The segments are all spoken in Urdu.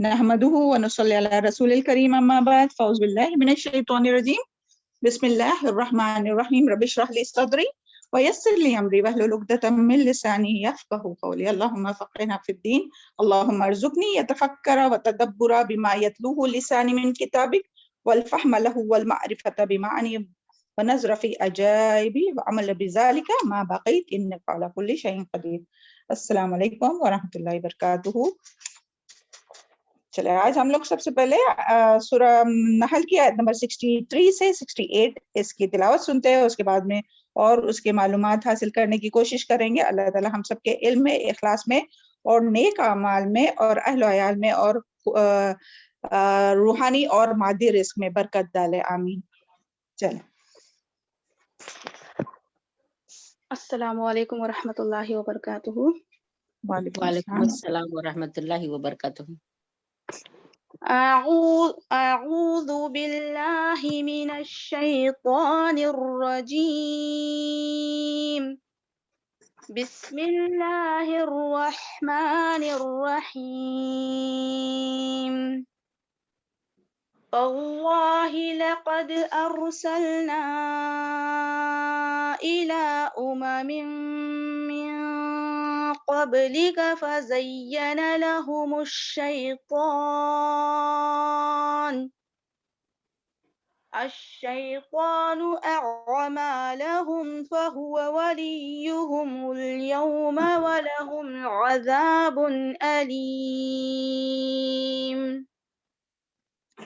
نحمده ونصلي على رسول الكريم اما بعد فاعوذ بالله من الشيطان الرجيم بسم الله الرحمن الرحيم رب اشرح لي صدري ويسر لي امري واحلل عقدة من لساني يفقهوا قولي اللهم فقهنا في الدين اللهم ارزقني يتفكر وتدبر بما يتلوه لساني من كتابك والفهم له والمعرفة بمعاني ونظر في عجائب وعمل بذلك ما بقيت انك على كل شيء قدير. السلام علیکم ورحمۃ اللہ وبرکاتہ. چلے آج ہم لوگ سب سے پہلے سورہ نحل کی آیت نمبر 63 سے 68 اس کی تلاوت سنتے ہیں، اس کے بعد میں اور اس کے معلومات حاصل کرنے کی کوشش کریں گے. اللہ تعالی ہم سب کے علم میں، اخلاص میں اور نیک اعمال میں اور اہل و عیال میں اور روحانی اور مادی رزق میں برکت ڈالے، آمین. چلیں. السلام علیکم ورحمۃ اللہ وبرکاتہ. وعلیکم السلام ورحمۃ اللہ وبرکاتہ. اعوذ باللہ من الشیطان الرجیم. بسم اللہ الرحمن الرحیم. واللہ لقد ارسلنا الى امم من قبلك فزين لهم الشيطان أعمالهم فهو وليهم اليوم ولهم عذاب أليم.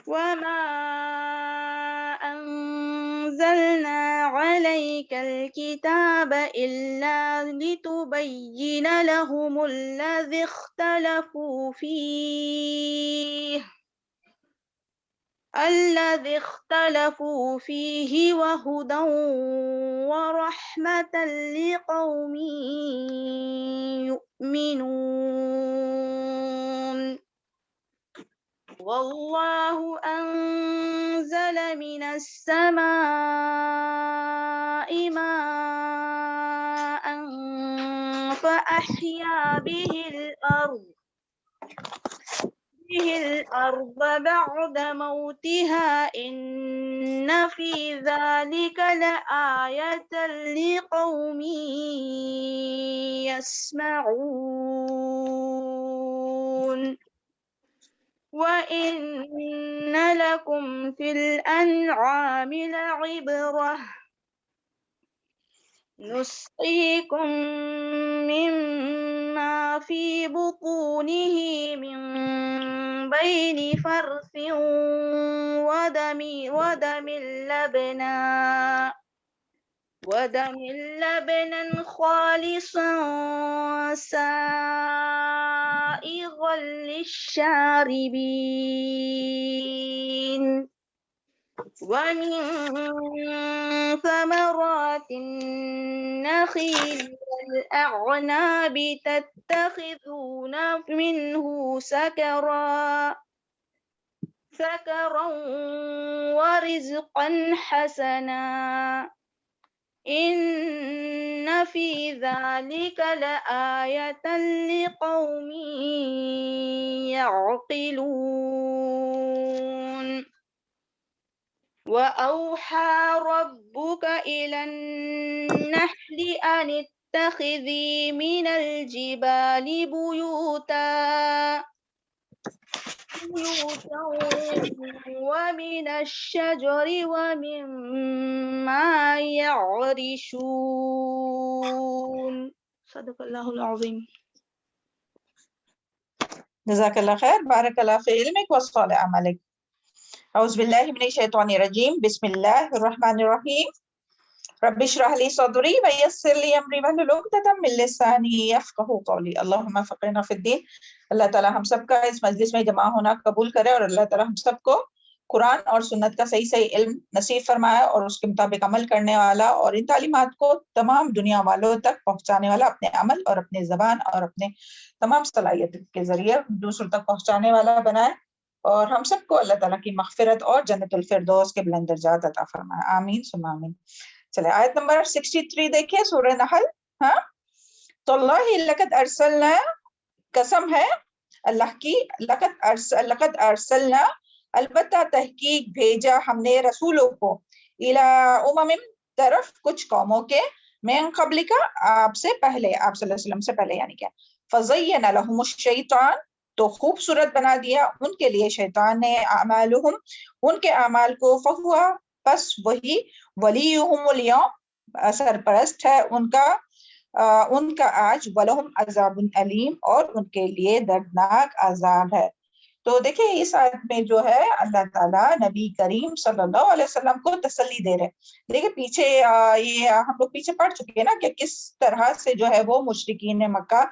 وما أنزلنا عليك الكتاب إلا لتبين لهم الذي اختلفوا فيه وهدى ورحمة لقوم يؤمنون. والله أنزل من السماء ماء فأحيا به الأرض بعد موتها إن في ذلك لآية لقوم يسمعون. وَإِنَّ لَكُمْ فِي الْأَنْعَامِ لَعِبْرَةً نُسْقِيكُم مِّمَّا فِي بُطُونِهِ مِن بَيْنِ فَرْثٍ ودم لبنا خالصا سائغا للشاربين. ومن ثمرات النخيل والأعناب تتخذون منه سكرا ورزقا حسنا إن في ذلك لآية لقوم يعقلون. وأوحى ربك إلى النحل أن اتخذي من الجبال بيوتا ومن الشجر ومما يعرشون. صدق اللہ العظیم. جزاک اللہ خیر، بارک اللہ فی علمک وصالح عملک. اعوذ باللہ من الشیطان الرجیم بسم اللہ الرحمن الرحیم. رب اشرح لي صدري ويسر لي امری واحلل عقدۃ من لسانی یفقهوا قولی. اللهم فقهنا فی الدین. اللہ تعالی ہم سب کا اس مجلس میں جمع ہونا قبول کرے اور اللہ تعالی ہم سب کو قرآن اور سنت کا صحیح علم نصیب فرمائے اور اس کے مطابق عمل کرنے والا اور ان تعلیمات کو تمام دنیا والوں تک پہنچانے والا اپنے عمل اور اپنے زبان اور اپنے تمام صلاحیت کے ذریعے دوسروں تک پہنچانے والا بنائے اور ہم سب کو اللہ تعالیٰ کی مغفرت اور جنت الفردوس کے بلند درجات عطا فرمائے، آمین ثم آمین. چلے آیت نمبر 63 دیکھیے سورہ نحل. ہاں تو اللہ لقد ارسلنا، قسم ہے اللہ کی لقد ارسلنا البتہ تحقیق بھیجا ہم نے رسولوں کو الی طرف کچھ قوموں کے من قبل کا آپ سے پہلے، آپ صلی اللہ علیہ وسلم سے پہلے یعنی کیا فزین لهم الشیطان تو خوبصورت بنا دیا ان کے لیے شیطان نے اعمالہم ان کے اعمال کو فہو پس وہی ولیہم اليوم سرپرست ہے ان کا آج ولہم عذاب علیم اور ان کے لیے دردناک عذاب ہے۔ تو دیکھیں اس آیت میں جو ہے اللہ تعالیٰ نبی کریم صلی اللہ علیہ وسلم کو تسلی دے رہے۔ دیکھیں پیچھے یہ ہم لوگ پیچھے پڑھ چکے ہیں نا کہ کس طرح سے جو ہے وہ مشرکین مکہ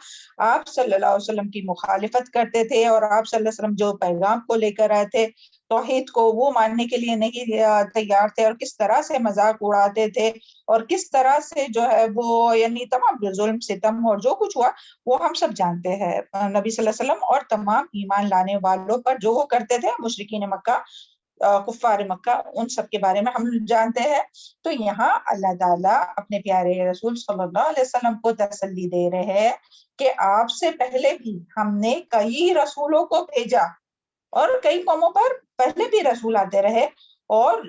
آپ صلی اللہ علیہ وسلم کی مخالفت کرتے تھے، اور آپ صلی اللہ علیہ وسلم جو پیغام کو لے کر آئے تھے توحید کو وہ ماننے کے لیے نہیں تیار تھے، اور کس طرح سے مذاق اڑاتے تھے، اور کس طرح سے جو ہے وہ یعنی تمام ظلم ستم اور جو کچھ ہوا وہ ہم سب جانتے ہیں۔ نبی صلی اللہ علیہ وسلم اور تمام ایمان لانے والوں پر جو وہ کرتے تھے مشرکین مکہ کفار مکہ ان سب کے بارے میں ہم جانتے ہیں۔ تو یہاں اللہ تعالیٰ اپنے پیارے رسول صلی اللہ علیہ وسلم کو تسلی دے رہے ہیں کہ آپ سے پہلے بھی ہم نے کئی رسولوں کو بھیجا، اور کئی قوموں پر پہلے بھی رسول آتے رہے اور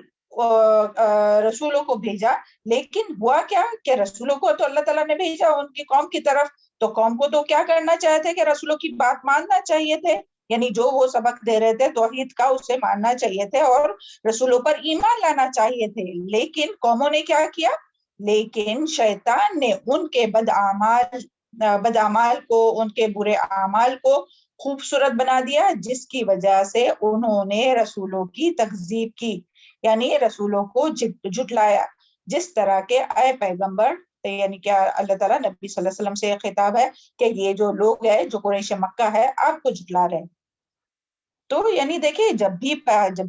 رسولوں کو بھیجا، لیکن ہوا کیا کہ رسولوں کو تو اللہ تعالیٰ نے بھیجا ان کی قوم کی طرف، تو قوم کو تو کیا کرنا چاہتے تھے کہ رسولوں کی بات ماننا چاہیے تھے، یعنی جو وہ سبق دے رہے تھے توحید کا اسے ماننا چاہیے تھے اور رسولوں پر ایمان لانا چاہیے تھے۔ لیکن قوموں نے کیا کیا؟ لیکن شیطان نے ان کے بد اعمال کو، ان کے برے اعمال کو خوبصورت بنا دیا، جس کی وجہ سے انہوں نے رسولوں کی تکذیب کی، یعنی رسولوں کو جھٹلایا۔ جس طرح کے اے پیغمبر، یعنی کیا اللہ تعالیٰ نبی صلی اللہ علیہ وسلم سے خطاب ہے کہ یہ جو لوگ ہیں جو قریش مکہ ہے آپ کو جھٹلا رہے ہیں۔ تو یعنی دیکھیں جب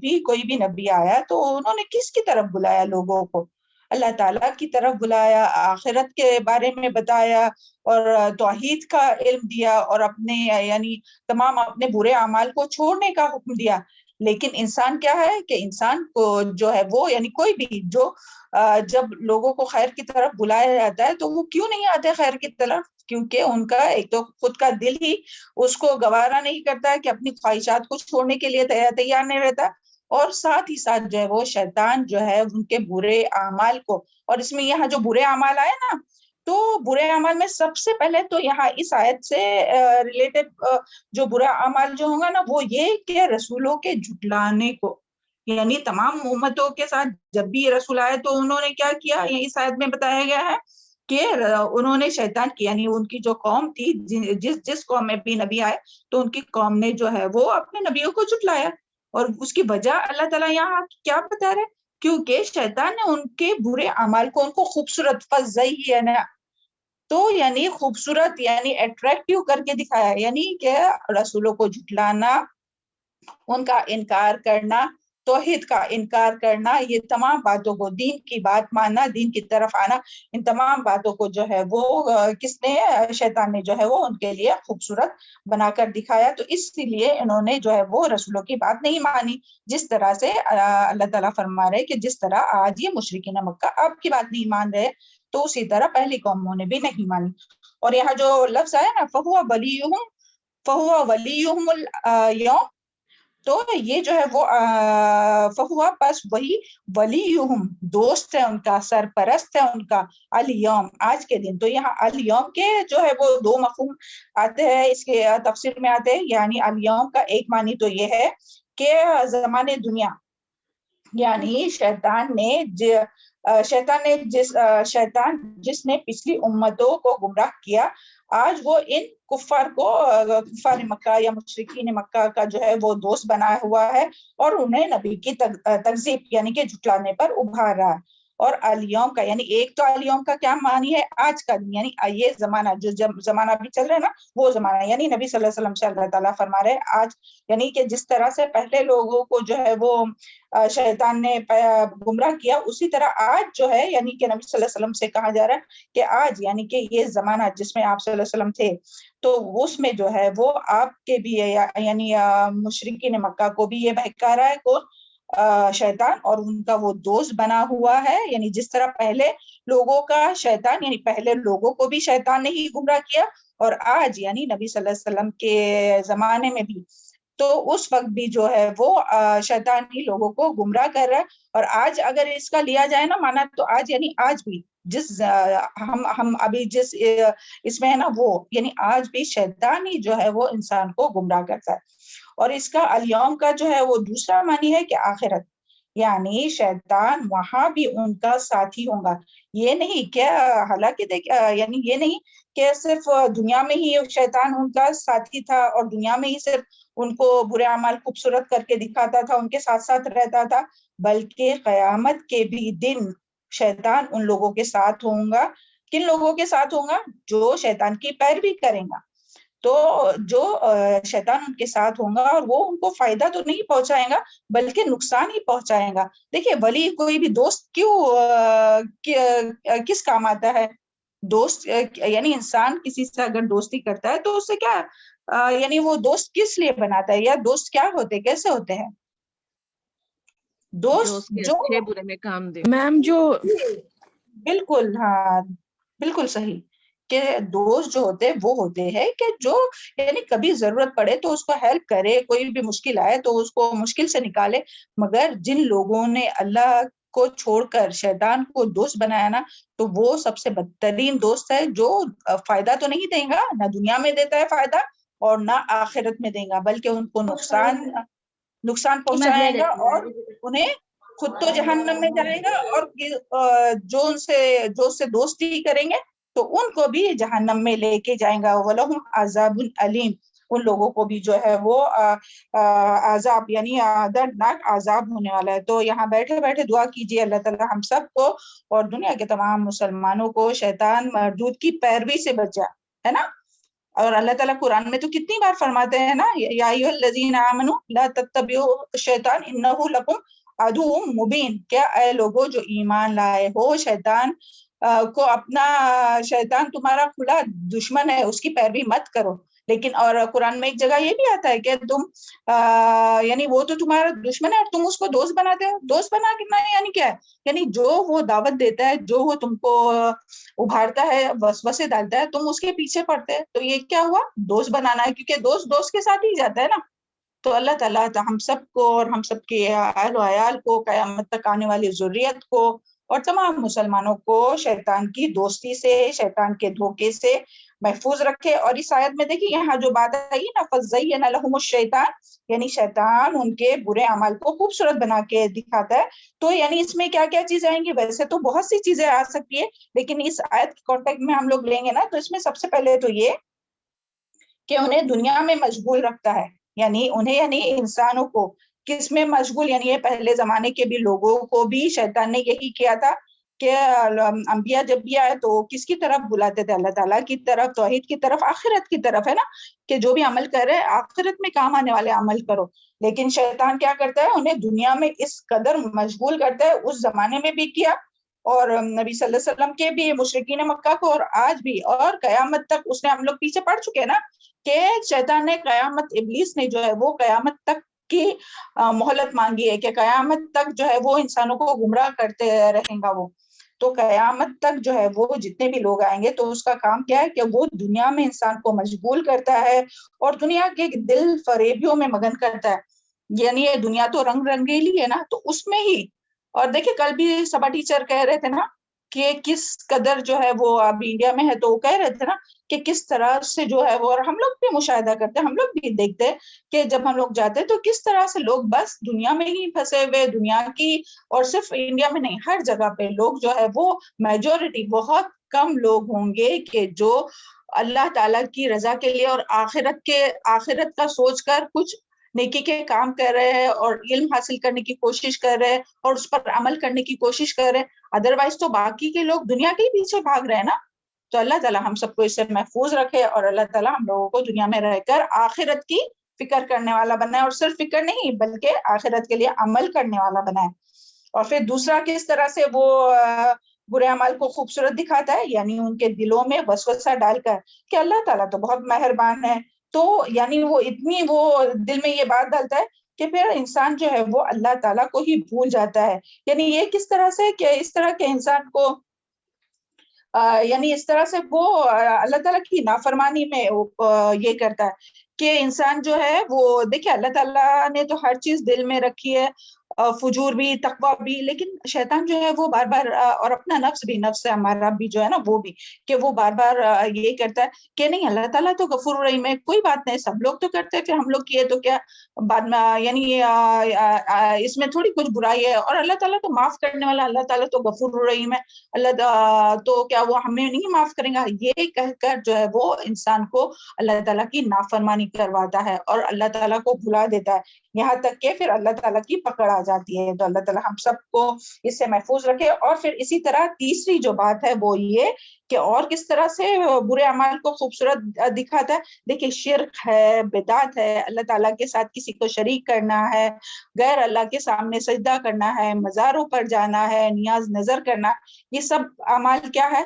بھی کوئی بھی نبی آیا تو انہوں نے کس کی طرف بلایا؟ لوگوں کو اللہ تعالیٰ کی طرف بلایا، آخرت کے بارے میں بتایا اور توحید کا علم دیا، اور اپنے یعنی تمام اپنے برے اعمال کو چھوڑنے کا حکم دیا۔ لیکن انسان کیا ہے کہ انسان کو جو ہے وہ یعنی کوئی بھی جو جب لوگوں کو خیر کی طرف بلایا جاتا ہے تو وہ کیوں نہیں آتے خیر کی طرف؟ کیونکہ ان کا ایک تو خود کا دل ہی اس کو گوارا نہیں کرتا کہ اپنی خواہشات کو چھوڑنے کے لیے تیار نہیں رہتا، اور ساتھ ہی ساتھ جو ہے وہ شیطان جو ہے ان کے برے اعمال کو، اور اس میں یہاں جو برے اعمال آئے نا تو برے اعمال میں سب سے پہلے تو یہاں اس آیت سے ریلیٹڈ جو برا اعمال جو ہوگا نا وہ یہ کہ رسولوں کے جھٹلانے کو، یعنی تمام امتوں کے ساتھ جب بھی یہ رسول آئے تو انہوں نے کیا کیا، یہ اس آیت میں بتایا گیا ہے کہ انہوں نے شیطان کی یعنی ان کی جو قوم تھی جس قوم میں بھی نبی آئے تو ان کی قوم نے جو ہے وہ اپنے نبیوں کو جھٹلایا، اور اس کی وجہ اللہ تعالیٰ یہاں کیا بتا رہے؟ کیونکہ شیطان نے ان کے برے اعمال کو ان کو خوبصورت فزینا تو یعنی خوبصورت یعنی اٹریکٹیو کر کے دکھایا، یعنی کہ رسولوں کو جھٹلانا، ان کا انکار کرنا، توحید کا انکار کرنا، یہ تمام باتوں کو، دین کی بات ماننا، دین کی طرف آنا، ان تمام باتوں کو جو ہے وہ کس نے؟ شیطان نے جو ہے وہ ان کے لیے خوبصورت بنا کر دکھایا۔ تو اس لیے انہوں نے جو ہے وہ رسولوں کی بات نہیں مانی، جس طرح سے اللہ تعالیٰ فرما رہے کہ جس طرح آج یہ مشرکین مکہ آپ کی بات نہیں مان رہے تو اسی طرح پہلی قوموں نے بھی نہیں مانی۔ اور یہاں جو لفظ آیا نا فَهُوَ وَلِيُّهُمُ الْيَوْمَ، تو یہ جو ہے وہ فہوا پس وہی ولیہم دوست ہے ان کا، سرپرست ہے ان کا، الیوم آج کے دن۔ تو یہاں الیوم کے جو ہے وہ دو مفہوم آتے ہیں، اس کے تفسیر میں آتے ہیں، یعنی الیوم کا ایک معنی تو یہ ہے کہ زمانے دنیا، یعنی شیطان جس نے پچھلی امتوں کو گمراہ کیا، آج وہ ان کفار مکہ یا مشرکین مکہ کا جو ہے وہ دوست بنا ہوا ہے، اور انہیں نبی کی تکذیب یعنی کہ جھٹلانے پر ابھار رہا ہے۔ اور الیوم کا یعنی ایک تو الیوم کا کیا معنی ہے؟ آج کا دن، یعنی یہ زمانہ جو زمانہ بھی چل رہا ہے نا وہ زمانہ، یعنی نبی صلی اللہ علیہ وسلم سے اللہ تعالیٰ فرما رہے آج، یعنی کہ جس طرح سے پہلے لوگوں کو جو ہے وہ شیطان نے گمراہ کیا، اسی طرح آج جو ہے یعنی کہ نبی صلی اللہ علیہ وسلم سے کہا جا رہا ہے کہ آج یعنی کہ یہ زمانہ جس میں آپ صلی اللہ علیہ وسلم تھے تو اس میں جو ہے وہ آپ کے بھی یعنی مشرکین مکہ کو بھی یہ بہکا رہا ہے کون؟ شیطان، اور ان کا وہ دوست بنا ہوا ہے، یعنی جس طرح پہلے لوگوں کا شیطان یعنی پہلے لوگوں کو بھی شیطان نے ہی گمراہ کیا، اور آج یعنی نبی صلی اللہ علیہ وسلم کے زمانے میں بھی تو اس وقت بھی جو ہے وہ شیطان ہی لوگوں کو گمراہ کر رہا ہے. اور آج اگر اس کا لیا جائے نا مانا تو آج یعنی آج بھی جس ہم ابھی جس اس میں ہے نا وہ یعنی آج بھی شیطان ہی جو ہے وہ انسان کو گمراہ کرتا ہے. اور اس کا الیوم کا جو ہے وہ دوسرا معنی ہے کہ آخرت، یعنی شیطان وہاں بھی ان کا ساتھی ہوگا. یہ نہیں کہ حالانکہ یعنی یہ نہیں کہ صرف دنیا میں ہی شیطان ان کا ساتھی تھا اور دنیا میں ہی صرف ان کو برے اعمال خوبصورت کر کے دکھاتا تھا، ان کے ساتھ ساتھ رہتا تھا، بلکہ قیامت کے بھی دن شیطان ان لوگوں کے ساتھ ہوگا. کن لوگوں کے ساتھ ہوگا؟ جو شیطان کی پیروی کریں گا. تو جو شیطان ان کے ساتھ ہوگا اور وہ ان کو فائدہ تو نہیں پہنچائے گا بلکہ نقصان ہی پہنچائے گا. دیکھیے ولی کوئی بھی دوست کس کام آتا ہے؟ دوست یعنی انسان کسی سے اگر دوستی کرتا ہے تو اس سے کیا یعنی وہ دوست کس لیے بناتا ہے یا دوست کیا ہوتے کیسے ہوتے ہیں؟ دوست جو اچھے برے میں کام دے میم جو بالکل ہاں بالکل صحیح کہ دوست جو ہوتے ہیں وہ ہوتے ہیں کہ جو یعنی کبھی ضرورت پڑے تو اس کو ہیلپ کرے، کوئی بھی مشکل آئے تو اس کو مشکل سے نکالے. مگر جن لوگوں نے اللہ کو چھوڑ کر شیطان کو دوست بنایا نا تو وہ سب سے بدترین دوست ہے، جو فائدہ تو نہیں دے گا، نہ دنیا میں دیتا ہے فائدہ اور نہ آخرت میں دے گا، بلکہ ان کو نقصان پہنچائے گا اور انہیں خود تو جہنم میں جائے گا اور جو ان سے دوستی کریں گے تو ان کو بھی جہنم میں لے کے جائیں گا. وَلَهُمْ عَذَابٌ أَلِيمٌ، ان لوگوں کو بھی جو ہے وہ عذاب یعنی دردناک عذاب ہونے والا ہے. تو یہاں بیٹھے بیٹھے دعا کیجیے اللہ تعالی ہم سب کو اور دنیا کے تمام مسلمانوں کو شیطان مردود کی پیروی سے بچا ہے نا. اور اللہ تعالیٰ قرآن میں تو کتنی بار فرماتے ہیں نا یا ایھا الذین آمنوا لا تتبعوا الشیطان انہ لکم عدو مبین، کیا اے لوگوں جو ایمان لائے ہو شیطان کو اپنا شیطان تمہارا کھلا دشمن ہے، اس کی پیروی مت کرو. لیکن اور قرآن میں ایک جگہ یہ بھی آتا ہے کہ تم یعنی وہ تو تمہارا دشمن ہے اور تم اس کو دوست بناتے ہو. دوست بنا کے یعنی کیا ہے؟ یعنی جو وہ دعوت دیتا ہے، جو وہ تم کو ابھارتا ہے، وسوسے ڈالتا ہے، تم اس کے پیچھے پڑتے ہیں. تو یہ کیا ہوا؟ دوست بنانا ہے، کیونکہ دوست کے ساتھ ہی جاتا ہے نا. تو اللہ تعالیٰ ہم سب کو اور ہم سب کے اہل و عیال کو، قیامت تک آنے والی ذریت کو اور تمام مسلمانوں کو شیطان کی دوستی سے، شیطان کے دھوکے سے محفوظ رکھے. اور اس آیت میں دیکھیے یہاں جو بات آئی نا فَزَيَّنَ لَهُمُ الشَّيْطَانُ، یعنی شیطان ان کے برے اعمال کو خوبصورت بنا کے دکھاتا ہے. تو یعنی اس میں کیا کیا چیزیں آئیں گی؟ ویسے تو بہت سی چیزیں آ سکتی ہے، لیکن اس آیت کے کانٹیکٹ میں ہم لوگ لیں گے نا تو اس میں سب سے پہلے تو یہ کہ انہیں دنیا میں مشغول رکھتا ہے. یعنی انہیں یعنی انسانوں کو کس میں مشغول، یعنی یہ پہلے زمانے کے بھی لوگوں کو بھی شیطان نے یہی کیا تھا کہ انبیاء جب بھی آئے تو کس کی طرف بلاتے تھے؟ اللہ تعالیٰ کی طرف، توحید کی طرف، آخرت کی طرف، ہے نا، کہ جو بھی عمل کر رہے آخرت میں کام آنے والے عمل کرو. لیکن شیطان کیا کرتا ہے؟ انہیں دنیا میں اس قدر مشغول کرتا ہے. اس زمانے میں بھی کیا اور نبی صلی اللہ علیہ وسلم کے بھی، مشرکین مکہ کو، اور آج بھی اور قیامت تک اس نے ہم لوگ پیچھے پڑ چکے نا کہ شیطان نے قیامت، ابلیس نے جو ہے وہ قیامت تک کی مہلت مانگی ہے کہ قیامت تک جو ہے وہ انسانوں کو گمراہ کرتے رہیں گا وہ. تو قیامت تک جو ہے وہ جتنے بھی لوگ آئیں گے تو اس کا کام کیا ہے کہ وہ دنیا میں انسان کو مشغول کرتا ہے اور دنیا کے دل فریبیوں میں مگن کرتا ہے. یعنی یہ دنیا تو رنگ رنگیلی ہے نا، تو اس میں ہی. اور دیکھیں کل بھی سبا ٹیچر کہہ رہے تھے نا کہ کس قدر جو ہے وہ اب انڈیا میں ہے، تو وہ کہہ رہے تھے نا کہ کس طرح سے جو ہے وہ، اور ہم لوگ بھی مشاہدہ کرتے ہیں، ہم لوگ بھی دیکھتے ہیں کہ جب ہم لوگ جاتے ہیں تو کس طرح سے لوگ بس دنیا میں ہی پھنسے ہوئے، دنیا کی، اور صرف انڈیا میں نہیں ہر جگہ پہ لوگ جو ہے وہ میجورٹی، بہت کم لوگ ہوں گے کہ جو اللہ تعالیٰ کی رضا کے لیے اور آخرت کا سوچ کر کچھ نیکی کے کام کر رہے ہیں اور علم حاصل کرنے کی کوشش کر رہے ہیں اور اس پر عمل کرنے کی کوشش کر رہے ہیں. ادروائز تو باقی کے لوگ دنیا کے ہی پیچھے بھاگ رہے ہیں نا. تو اللہ تعالیٰ ہم سب کو اس سے محفوظ رکھے اور اللہ تعالیٰ ہم لوگوں کو دنیا میں رہ کر آخرت کی فکر کرنے والا بنائے، اور صرف فکر نہیں بلکہ آخرت کے لیے عمل کرنے والا بنائے. اور پھر دوسرا کس طرح سے وہ برے اعمال کو خوبصورت دکھاتا ہے؟ یعنی ان کے دلوں میں وسوسہ ڈال کر کہ اللہ تعالیٰ تو بہت مہربان ہے، تو یعنی وہ اتنی وہ دل میں یہ بات ڈالتا ہے کہ پھر انسان جو ہے وہ اللہ تعالیٰ کو ہی بھول جاتا ہے. یعنی یہ کس طرح سے کہ اس طرح کے انسان کو یعنی اس طرح سے وہ اللہ تعالیٰ کی نافرمانی میں یہ کرتا ہے کہ انسان جو ہے وہ دیکھیں اللہ تعالیٰ نے تو ہر چیز دل میں رکھی ہے، فجور بھی، تقوی بھی، لیکن شیطان جو ہے وہ بار بار اور اپنا نفس بھی، نفس ہمارا بھی جو ہے نا وہ بھی، کہ وہ بار بار یہ کرتا ہے کہ نہیں اللہ تعالیٰ تو غفور رحیم ہے، کوئی بات نہیں، سب لوگ تو کرتے ہیں، پھر ہم لوگ کیے تو کیا بعد میں، یعنی اس میں تھوڑی کچھ برائی ہے، اور اللہ تعالیٰ تو معاف کرنے والا، اللہ تعالیٰ تو غفور رحیم ہے، اللہ تو کیا وہ ہمیں نہیں معاف کریں گا، یہ کہہ کر جو ہے وہ انسان کو اللہ تعالیٰ کی نافرمانی کرواتا ہے اور اللہ تعالیٰ کو بھلا دیتا ہے، یہاں تک کہ پھر اللہ تعالیٰ کی پکڑ آ جاتی ہے۔ تو اللہ تعالیٰ ہم سب کو اس سے محفوظ رکھے۔ اور پھر اسی طرح تیسری جو بات ہے وہ یہ کہ اور کس طرح سے برے اعمال کو خوبصورت دکھاتا ہے، دیکھیں شرک ہے، بدعت ہے، اللہ تعالیٰ کے ساتھ کسی کو شریک کرنا ہے، غیر اللہ کے سامنے سجدہ کرنا ہے، مزاروں پر جانا ہے، نیاز نظر کرنا، یہ سب اعمال کیا ہے؟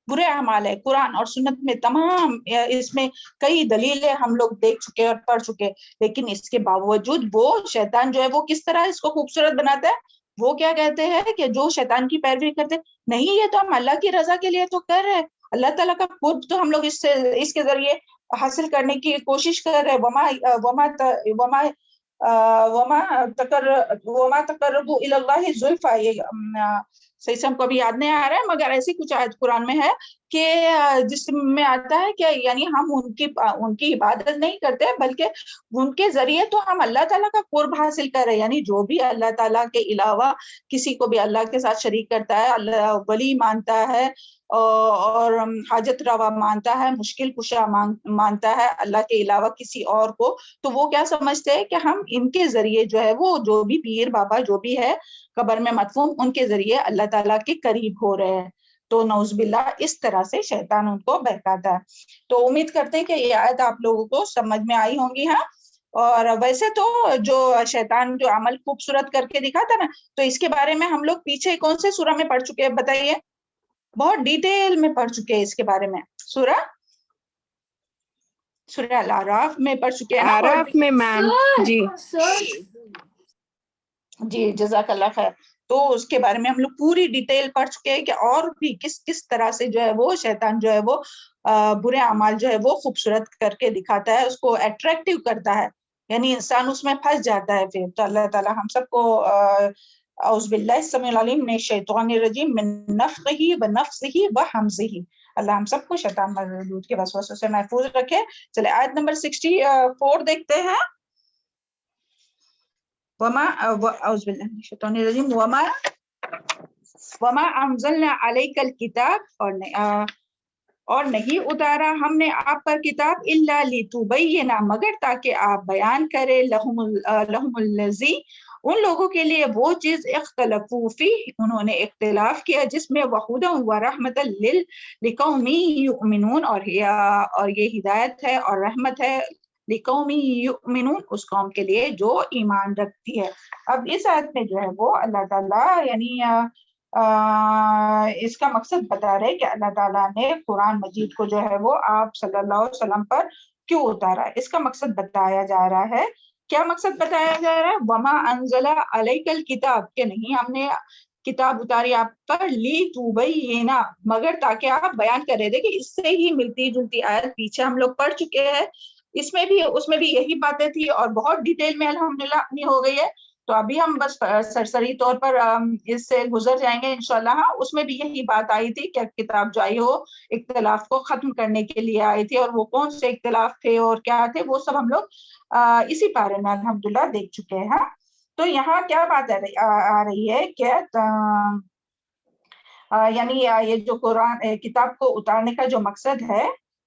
برے اعمال ہے۔ قرآن اور سنت میں تمام اس میں کئی دلیلیں ہم لوگ دیکھ چکے اور پڑھ چکے، لیکن اس کے باوجود وہ شیطان جو ہے وہ کس طرح اس کو خوبصورت بناتا ہے؟ وہ کیا کہتے ہیں کہ جو شیطان کی پیروی کرتے نہیں، یہ تو ہم اللہ کی رضا کے لیے تو کر رہے ہیں، اللہ تعالیٰ کا قرب تو ہم لوگ اس کے ذریعے حاصل کرنے کی کوشش کر رہے ہیں، وما تقربوا الی اللہ زلفی، یہ صحیح سے ہم کو ابھی یاد نہیں آ رہا ہے، مگر ایسی کچھ آیت قرآن میں ہے کہ جس میں آتا ہے کہ یعنی ہم ان کی عبادت نہیں کرتے بلکہ ان کے ذریعے تو ہم اللہ تعالیٰ کا قرب حاصل کر رہے ہیں، یعنی جو بھی اللہ تعالیٰ کے علاوہ کسی کو بھی اللہ کے ساتھ شریک کرتا ہے، اللہ ولی مانتا ہے اور حاجت روا مانتا ہے، مشکل کشا مانتا ہے اللہ کے علاوہ کسی اور کو، تو وہ کیا سمجھتے ہیں کہ ہم ان کے ذریعے جو ہے وہ جو بھی پیر بابا جو بھی ہے قبر میں مدفون، ان کے ذریعے اللہ تعالیٰ کے قریب ہو رہے ہیں، تو نعوذ باللہ اس طرح سے شیطان ان کو بہکاتا ہے۔ تو امید کرتے ہیں کہ یہ آیت آپ لوگوں کو سمجھ میں آئی ہوں گی۔ ہاں، اور ویسے تو جو شیطان جو عمل خوبصورت کر کے دکھاتا نا، تو اس کے بارے میں ہم لوگ پیچھے کون سے سورہ میں پڑھ چکے ہیں بتائیے؟ بہت ڈیٹیل میں پڑھ چکے ہیں اس کے بارے میں، سورہ الاعراف میں پڑھ چکے ہیں نا، اعراف میں میم جی جی جزاک اللہ خیر۔ تو اس کے بارے میں ہم لوگ پوری ڈیٹیل پڑھ چکے ہیں کہ اور بھی کس طرح سے جو ہے وہ شیطان جو ہے وہ برے اعمال جو ہے وہ خوبصورت کر کے دکھاتا ہے، اس کو اٹریکٹیو کرتا ہے، یعنی انسان اس میں پھنس جاتا ہے پھر۔ تو اللہ تعالی ہم سب کو اعوذ باللہ السمیع العلیم من الشیطان الرجیم من نفخہ ونفثہ وہمزہ، اللہ ہم سب کو شیطان مردود کے وسوسوں سے محفوظ رکھے۔ چلے آیت نمبر 64 دیکھتے ہیں۔ اعوذ باللہ من الشیطان الرجیم وما انزلنا علیک الکتاب، اور نہیں اتارا ہم نے آپ پر کتاب الا لتبین، مگر تاکہ آپ بیان کرے لہم الذی، ان لوگوں کے لیے وہ چیز اختلفوا فیہ، انہوں نے اختلاف کیا جس میں، وہدی ورحمۃ لقوم یؤمنون، اور یہ ہدایت ہے اور رحمت ہے لقوم یؤمنون، اس قوم کے لیے جو ایمان رکھتی ہے۔ اب اس آیت میں جو ہے وہ اللہ تعالیٰ یعنی اس کا مقصد بتا رہے کہ اللہ تعالیٰ نے قرآن مجید کو جو ہے وہ آپ صلی اللہ علیہ وسلم پر کیوں اتارا ہے، اس کا مقصد بتایا جا رہا ہے۔ کیا مقصد بتایا جا رہا ہے؟ وما انزل علیک الکتاب، کہ نہیں ہم نے کتاب اتاری آپ پر، لتبین، مگر تاکہ آپ بیان کریں۔ دیکھیں اس سے ہی ملتی جلتی آیت پیچھے ہم لوگ پڑھ چکے ہیں، اس میں بھی یہی باتیں تھی اور بہت ڈیٹیل میں الحمدللہ اپنی ہو گئی ہے، تو ابھی ہم بس سرسری طور پر اس سے گزر جائیں گے انشاءاللہ۔ ہاں، اس میں بھی یہی بات آئی تھی کہ کتاب جو آئی ہو اختلاف کو ختم کرنے کے لیے آئی تھی، اور وہ کون سے اختلاف تھے اور کیا تھے وہ سب ہم لوگ اسی بارے میں الحمدللہ دیکھ چکے ہیں۔ تو یہاں کیا بات آ رہی ہے کہ یعنی یہ جو قرآن کتاب کو اتارنے کا جو مقصد ہے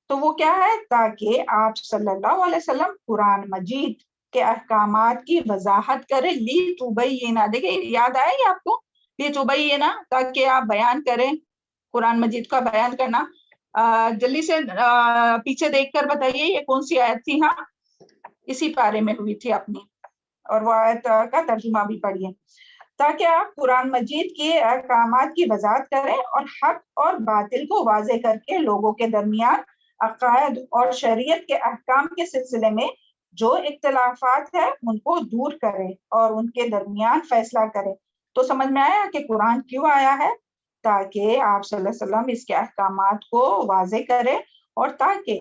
تو وہ کیا ہے؟ تاکہ آپ صلی اللہ علیہ وسلم قرآن مجید کے احکامات کی وضاحت کریں، لتبینا، دیکھیں یاد آئے گی آپ کو، لتبینا، تاکہ آپ بیان کریں، قرآن مجید کا بیان کرنا۔ جلدی سے پیچھے دیکھ کر بتائیے یہ کون سی آیت تھی؟ ہاں، اسی پارے میں ہوئی تھی اپنی، اور وہ آیت کا ترجمہ بھی پڑھیے۔ تاکہ آپ قرآن مجید کے احکامات کی وضاحت کریں اور حق اور باطل کو واضح کر کے لوگوں کے درمیان عقائد اور شریعت کے احکام کے سلسلے میں جو اختلافات ہیں ان کو دور کرے اور ان کے درمیان فیصلہ کرے۔ تو سمجھ میں آیا کہ قرآن کیوں آیا ہے؟ تاکہ آپ صلی اللہ علیہ وسلم اس کے احکامات کو واضح کرے، اور تاکہ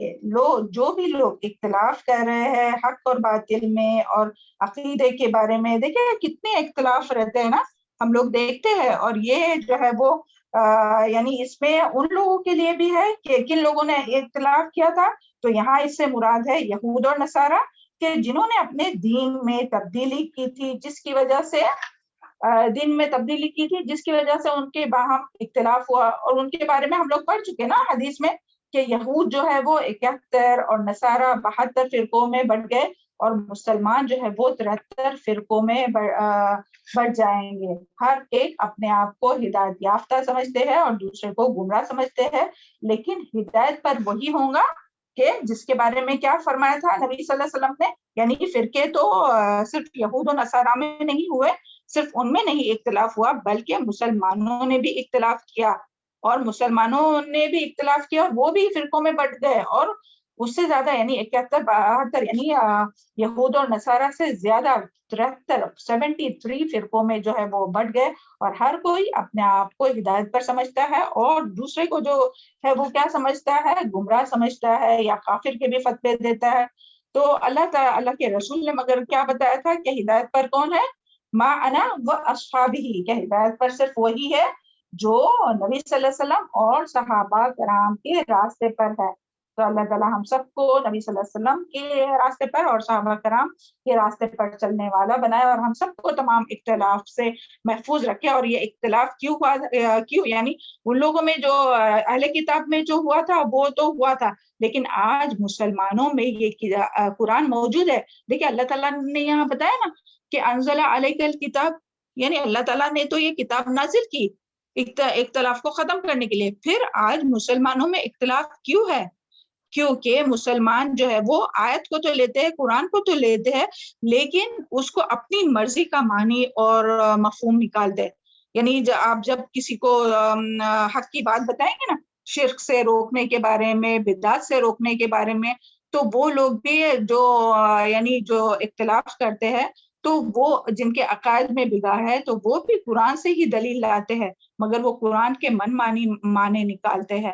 جو بھی لوگ اختلاف کر رہے ہیں حق اور باطل میں اور عقیدے کے بارے میں، دیکھیں کتنے اختلاف رہتے ہیں نا، ہم لوگ دیکھتے ہیں، اور یہ جو ہے وہ یعنی اس میں ان لوگوں کے لیے بھی ہے کہ کن لوگوں نے اختلاف کیا تھا، تو یہاں اس سے مراد ہے یہود اور نصارہ، کہ جنہوں نے اپنے دین میں تبدیلی کی تھی، جس کی وجہ سے ان کے باہم اختلاف ہوا، اور ان کے بارے میں ہم لوگ پڑھ چکے نا حدیث میں کہ یہود جو ہے وہ 71 اور نصارہ 72 فرقوں میں بڑھ گئے، اور مسلمان جو ہے وہ 73 فرقوں میں بڑھ جائیں گے۔ ہر ایک اپنے آپ کو ہدایت یافتہ سمجھتے ہیں اور دوسرے کو گمراہ سمجھتے ہیں، لیکن ہدایت پر وہی ہوں گا کہ جس کے بارے میں کیا فرمایا تھا نبی صلی اللہ علیہ وسلم نے، یعنی فرقے تو صرف یہود و نصارہ میں نہیں ہوئے، صرف ان میں نہیں اختلاف ہوا، بلکہ مسلمانوں نے بھی اختلاف کیا، اور مسلمانوں نے بھی اختلاف کیا اور وہ بھی فرقوں میں بٹ گئے، اور اس سے زیادہ یعنی 71 72 یعنی یہود اور نصارہ سے زیادہ 73 فرقوں میں جو ہے وہ بٹ گئے، اور ہر کوئی اپنے آپ کو ہدایت پر سمجھتا ہے اور دوسرے کو جو ہے وہ کیا سمجھتا ہے، گمراہ سمجھتا ہے یا کافر کے بھی فتوے دیتا ہے۔ تو اللہ کے رسول نے مگر کیا بتایا تھا کہ ہدایت پر کون ہے، ما انا و اصحابی، کہ ہدایت پر صرف وہی ہے جو نبی صلی اللہ علیہ وسلم اور صحابہ کرام کے راستے پر ہے۔ تو اللہ تعالیٰ ہم سب کو نبی صلی اللہ علیہ وسلم کے راستے پر اور صحابہ کرام کے راستے پر چلنے والا بنائے، اور ہم سب کو تمام اختلاف سے محفوظ رکھے۔ اور یہ اختلاف کیوں یعنی ان لوگوں میں جو اہل کتاب میں جو ہوا تھا وہ تو ہوا تھا، لیکن آج مسلمانوں میں یہ قرآن موجود ہے۔ دیکھیں اللہ تعالیٰ نے یہاں بتایا نا کہ انزل علیک الکتاب، یعنی اللہ تعالیٰ نے تو یہ کتاب نازل کی اختلاف کو ختم کرنے کے لیے۔ پھر آج مسلمانوں میں اختلاف کیوں ہے؟ کیونکہ مسلمان جو ہے وہ آیت کو تو لیتے ہیں، قرآن کو تو لیتے ہیں، لیکن اس کو اپنی مرضی کا معنی اور مفہوم نکالتے ہیں۔ یعنی آپ جب کسی کو حق کی بات بتائیں گے نا، شرک سے روکنے کے بارے میں، بدعت سے روکنے کے بارے میں، تو وہ لوگ بھی جو اختلاف کرتے ہیں، تو وہ جن کے عقائد میں بگاڑ ہے تو وہ بھی قرآن سے ہی دلیل لاتے ہیں، مگر وہ قرآن کے من معنی نکالتے ہیں۔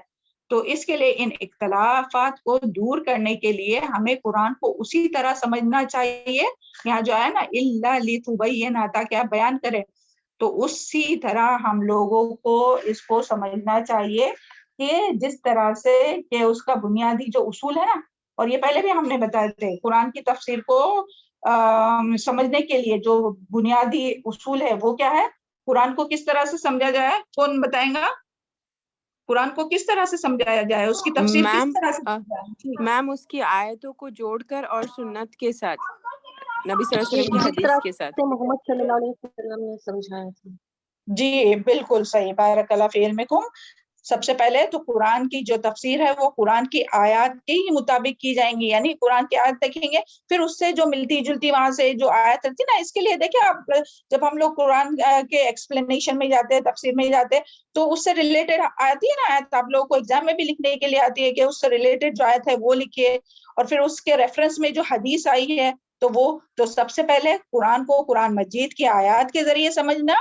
تو اس کے لیے ان اختلافات کو دور کرنے کے لیے ہمیں قرآن کو اسی طرح سمجھنا چاہیے، یہاں جو ہے نا الا لتبین، تاکہ آپ بیان کریں، تو اسی طرح ہم لوگوں کو اس کو سمجھنا چاہیے کہ جس طرح سے کہ اس کا بنیادی جو اصول ہے نا، اور یہ پہلے بھی ہم نے بتایا تھے، قرآن کی تفسیر کو سمجھنے کے لیے جو بنیادی اصول ہے وہ کیا ہے، قرآن کو کس طرح سے سمجھا جائے، کون بتائیں گا؟ قرآن کو کس طرح سے سمجھایا جائے، اس کی تفسیر کس طرح سے؟ میم اس کی آیتوں کو جوڑ کر اور سنت کے ساتھ، نبی صلی اللہ علیہ وسلم کی حدیث کے ساتھ، محمد صلی اللہ علیہ وسلم نے سمجھایا تھا۔ جی بالکل صحیح، بارک اللہ فی علمکم۔ سب سے پہلے تو قرآن کی جو تفسیر ہے وہ قرآن کی آیات کے ہی مطابق کی جائیں گی، یعنی قرآن کی آیت دیکھیں گے، پھر اس سے جو ملتی جلتی وہاں سے جو آیت رہتی نا، اس کے لیے دیکھیں آپ جب ہم لوگ قرآن کے ایکسپلینیشن میں جاتے ہیں، تفسیر میں جاتے ہیں، تو اس سے ریلیٹڈ آتی ہے نا آیت، آپ لوگوں کو ایگزام میں بھی لکھنے کے لیے آتی ہے کہ اس سے ریلیٹڈ جو آیت ہے وہ لکھیے، اور پھر اس کے ریفرنس میں جو حدیث آئی ہے تو سب سے پہلے قرآن کو قرآن مجید کی آیات کے ذریعے سمجھنا،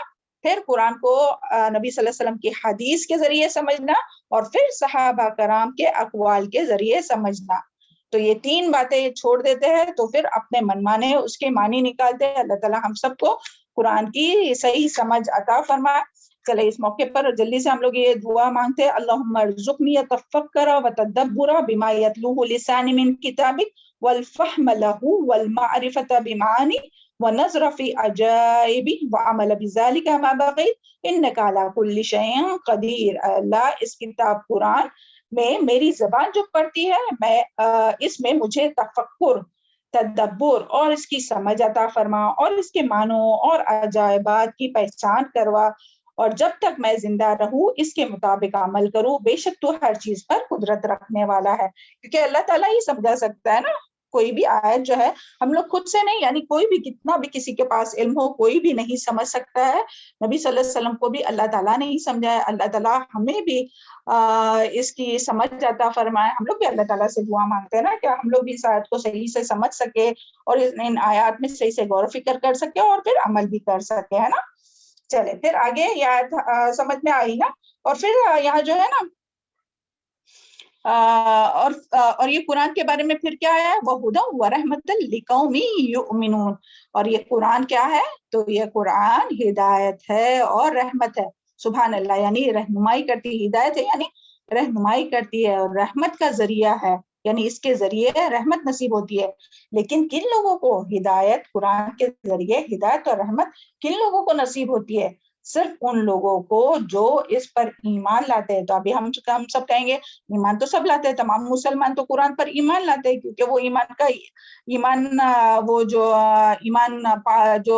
پھر قرآن کو نبی صلی اللہ علیہ وسلم کی حدیث کے ذریعے سمجھنا، اور پھر صحابہ کرام کے اقوال کے ذریعے سمجھنا۔ تو یہ تین باتیں چھوڑ دیتے ہیں تو پھر اپنے من مانے اس کے معنی نکالتے ہیں۔ اللہ تعالیٰ ہم سب کو قرآن کی صحیح سمجھ عطا فرمائے۔ چلے اس موقع پر جلدی سے ہم لوگ یہ دعا مانگتے ہیں، اللہم ارزقنی التفکر والتدبر بما یتلوہ لسانی من کتابک والفہم لہ والمعرفۃ بمعانی ونظر فی عجائب وعمل بذالک ما بقیت انک علی کل شیء قدیر۔ اللہ اس کتاب قرآن میں میری زبان جو پڑھتی ہے، میں اس میں مجھے تفکر، تدبر اور اس کی سمجھ عطا فرما، اور اس کے معنوں اور عجائبات کی پہچان کروا، اور جب تک میں زندہ رہوں اس کے مطابق عمل کروں، بے شک تو ہر چیز پر قدرت رکھنے والا ہے۔ کیونکہ اللہ تعالیٰ ہی سمجھا سکتا ہے نا، کوئی بھی آیت جو ہے ہم لوگ خود سے نہیں، یعنی کوئی بھی کتنا بھی کسی کے پاس علم ہو کوئی بھی نہیں سمجھ سکتا ہے۔ نبی صلی اللہ علیہ وسلم کو بھی اللہ تعالیٰ نے ہی سمجھایا، اللہ تعالیٰ ہمیں بھی اس کی سمجھ عطا فرمائے۔ ہم لوگ بھی اللہ تعالیٰ سے دعا مانگتے ہیں نا کہ ہم لوگ بھی اس آیت کو صحیح سے سمجھ سکے اور ان آیات میں صحیح سے غور و فکر کر سکے اور پھر عمل بھی کر سکے، ہے نا۔ چلے پھر آگے یاد سمجھ میں آئی نا. اور پھر یہاں جو ہے نا اور یہ قرآن کے بارے میں پھر کیا ہے, وَهُدًى وَرَحْمَةً لِقَوْمٍ يُؤْمِنُونَ. اور یہ قرآن کیا ہے, تو یہ قرآن ہدایت ہے اور رحمت ہے. سبحان اللہ, یعنی رہنمائی کرتی, ہدایت ہے یعنی رہنمائی کرتی ہے, اور رحمت کا ذریعہ ہے, یعنی اس کے ذریعے رحمت نصیب ہوتی ہے. لیکن کن لوگوں کو ہدایت, قرآن کے ذریعے ہدایت اور رحمت کن لوگوں کو نصیب ہوتی ہے؟ صرف ان لوگوں کو جو اس پر ایمان لاتے ہیں. تو ابھی ہم سب کہیں گے ایمان تو سب لاتے ہیں, تمام مسلمان تو قرآن پر ایمان لاتے ہیں, کیونکہ وہ ایمان وہ جو ایمان جو